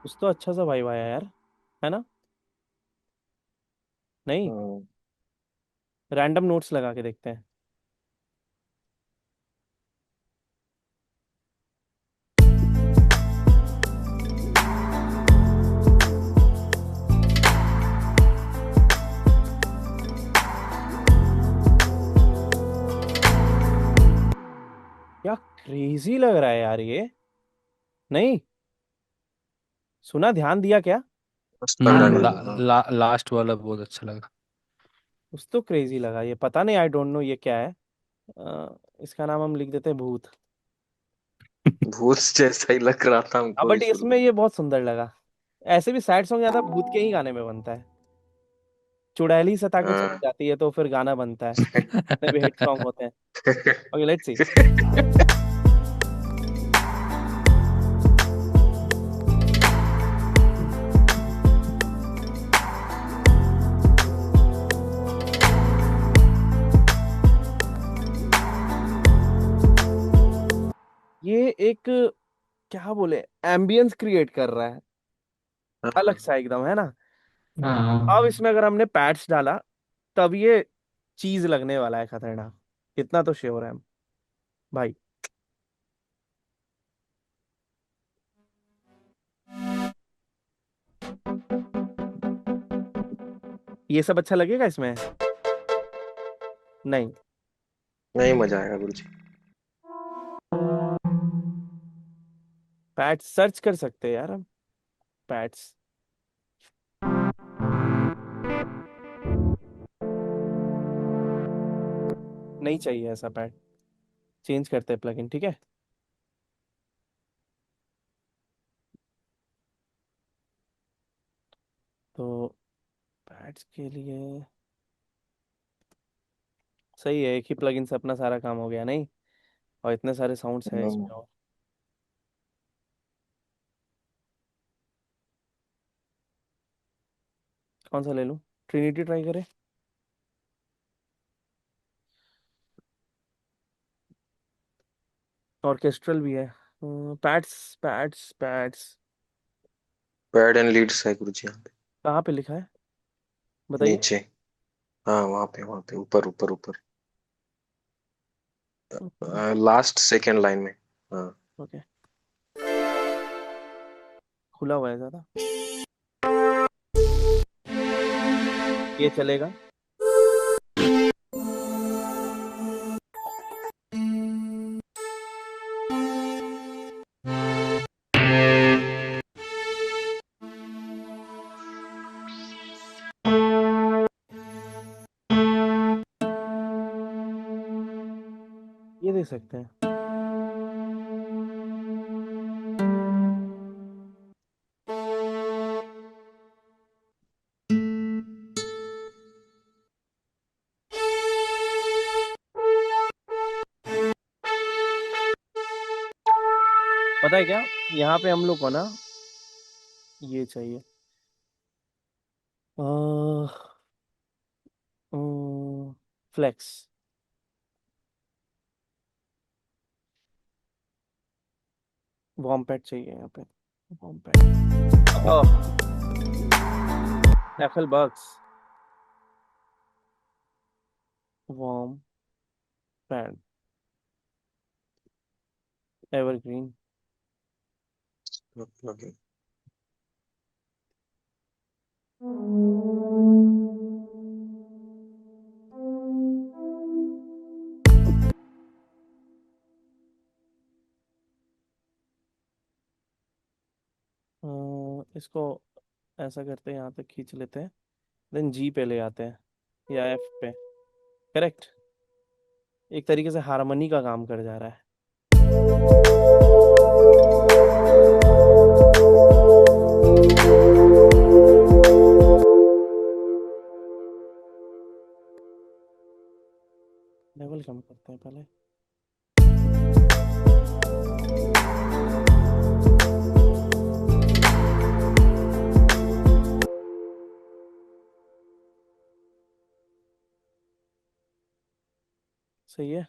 कुछ तो अच्छा सा वाइब आया यार, है ना? नहीं, हम्म, रैंडम नोट्स लगा के देखते हैं। क्या क्रेजी लग रहा है यार ये, नहीं? सुना, ध्यान दिया क्या? मस्त लग रहा है। हाँ। लास्ट वाला बहुत अच्छा लगा। कुछ तो क्रेजी लगा ये, पता नहीं, आई डोंट नो ये क्या है। इसका नाम हम लिख देते हैं भूत। भूत जैसा ही लग रहा था अब हमको भी बट शुरू इसमें में। ये बहुत सुंदर लगा। ऐसे भी सैड सॉन्ग ज्यादा भूत के ही गाने में बनता है। चुड़ैली सता के चली हाँ। जाती है तो फिर गाना बनता है, जितने भी हिट सॉन्ग होते हैं। Okay, let's see. ये एक, क्या बोले, एम्बियंस क्रिएट कर रहा है, अलग सा एकदम, है ना? अब हाँ इसमें अगर हमने पैड्स डाला तब ये चीज लगने वाला है खतरनाक, इतना तो श्योर है हम भाई। ये सब अच्छा लगेगा इसमें? नहीं। नहीं, मजा आएगा गुरुजी। पैड्स सर्च कर सकते हैं यार हम, पैड्स। नहीं चाहिए ऐसा पैड, चेंज करते हैं प्लगइन, ठीक है? तो पैड्स के लिए सही है, एक ही प्लगइन से अपना सारा काम हो गया, नहीं? और इतने सारे साउंड्स हैं हम्म, इसमें, और कौन सा ले लूँ? ट्रिनिटी ट्राई करें। ऑर्केस्ट्रल भी है। Pads, pads, pads. Pad and leads है गुरुजी यहाँ पे। कहाँ पे लिखा है बताइए? नीचे। हाँ, वहाँ पे ऊपर ऊपर ऊपर। लास्ट सेकेंड लाइन में। हाँ। ओके, खुला हुआ है ज्यादा, ये चलेगा। ये देख सकते हैं। पता है क्या, यहाँ पे हम लोग को ना ये चाहिए, फ्लेक्स, वॉर्म पैड चाहिए यहाँ पे, वॉर्म पैड, एफएल बक्स, वॉर्म पैड, एवरग्रीन। ओके। इसको ऐसा करते हैं, यहाँ तक खींच लेते हैं, देन जी पे ले आते हैं या एफ पे। करेक्ट, एक तरीके से हारमोनी का काम कर जा रहा है। लेवल कम करते हैं पहले। सही है,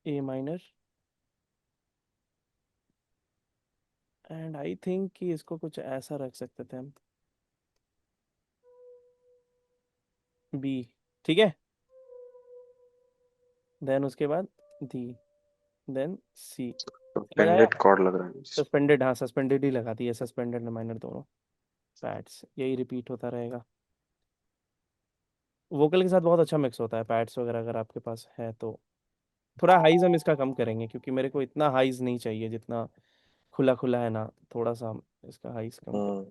ए माइनर, एंड आई थिंक कि इसको कुछ ऐसा रख सकते थे हम, बी, ठीक है, देन उसके बाद डी, देन सी। पेंडेंट कॉर्ड लग रहा है। सस्पेंडेड, हाँ सस्पेंडेड ही लगा दिए, सस्पेंडेड माइनर दोनों पैड्स, यही रिपीट होता रहेगा। वोकल के साथ बहुत अच्छा मिक्स होता है पैड्स वगैरह, अगर आपके पास है तो। थोड़ा हाइज हम इसका कम करेंगे, क्योंकि मेरे को इतना हाइज नहीं चाहिए जितना खुला खुला है ना, थोड़ा सा हम इसका हाइज कम कर। हम्म।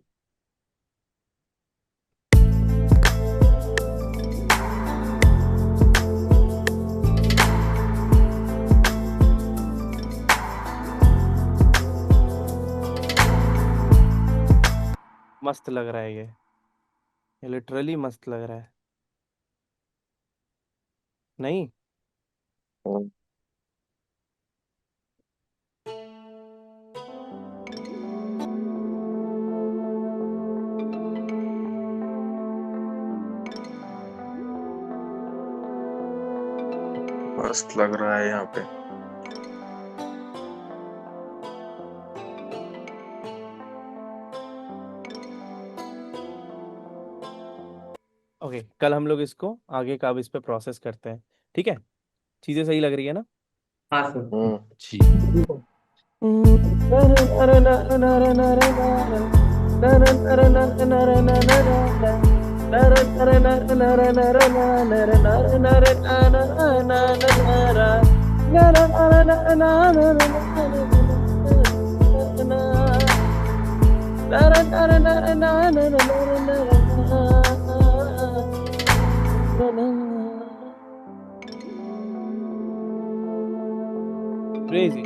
मस्त लग रहा है ये लिटरली मस्त लग रहा है, नहीं? हम्म। मस्त लग रहा है यहाँ पे। ओके, कल हम लोग इसको आगे का अब इस पे प्रोसेस करते हैं, ठीक है? चीजें सही लग रही है ना? हाँ सर। हम्म। जी। Crazy.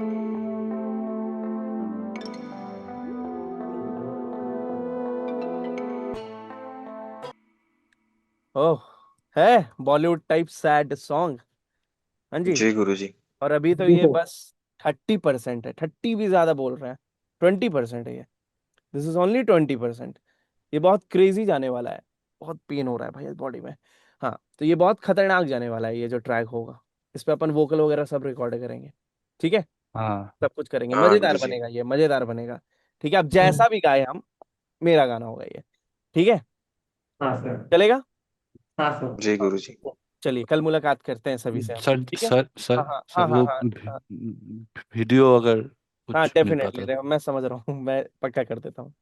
ओह, है बॉलीवुड टाइप सैड सॉन्ग। हाँ जी। जी गुरुजी। और अभी तो ये बस 30% है, 30 भी ज्यादा बोल रहे हैं, 20% है ये, दिस इज ओनली 20%। ये बहुत क्रेजी जाने वाला है, बहुत पेन हो रहा है भाई बॉडी में। हाँ, तो ये बहुत खतरनाक जाने वाला है, ये जो ट्रैक होगा इस पे अपन वोकल वगैरह सब रिकॉर्ड करेंगे, ठीक है? हाँ। सब कुछ करेंगे, हाँ मजेदार गुरुजी। बनेगा ये, मजेदार बनेगा। ठीक है, अब जैसा भी गाए हम, मेरा गाना होगा ये, ठीक है? हाँ सर। चलेगा? हाँ सर। जी गुरुजी। चलिए कल मुलाकात करते हैं सभी से हम, सर ठीक है। सर सर हाँ हाँ सर हाँ हाँ वो हाँ हाँ वीडियो अगर हाँ, कुछ मिल पाता डेफिनेटली मैं समझ रहा हूँ, मैं पक्का कर देता हूँ,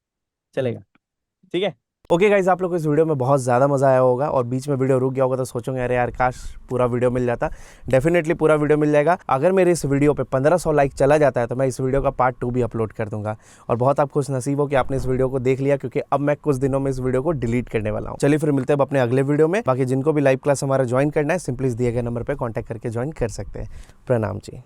चलेगा, तो। ठीक है। ओके गाइज, आप लोग को इस वीडियो में बहुत ज़्यादा मज़ा आया होगा और बीच में वीडियो रुक गया होगा तो सोचोगे अरे यार काश पूरा वीडियो मिल जाता। डेफिनेटली पूरा वीडियो मिल जाएगा। अगर मेरे इस वीडियो पे 1500 लाइक चला जाता है तो मैं इस वीडियो का पार्ट 2 भी अपलोड कर दूंगा। और बहुत आप खुश नसीब हो कि आपने इस वीडियो को देख लिया, क्योंकि अब मैं कुछ दिनों में इस वीडियो को डिलीट करने वाला हूँ। चलिए फिर मिलते हैं अब अपने अगले वीडियो में। बाकी जिनको भी लाइव क्लास हमारा ज्वाइन करना है सिंपली इस दिए गए नंबर पर कॉन्टैक्ट करके ज्वाइन कर सकते हैं। प्रणाम जी।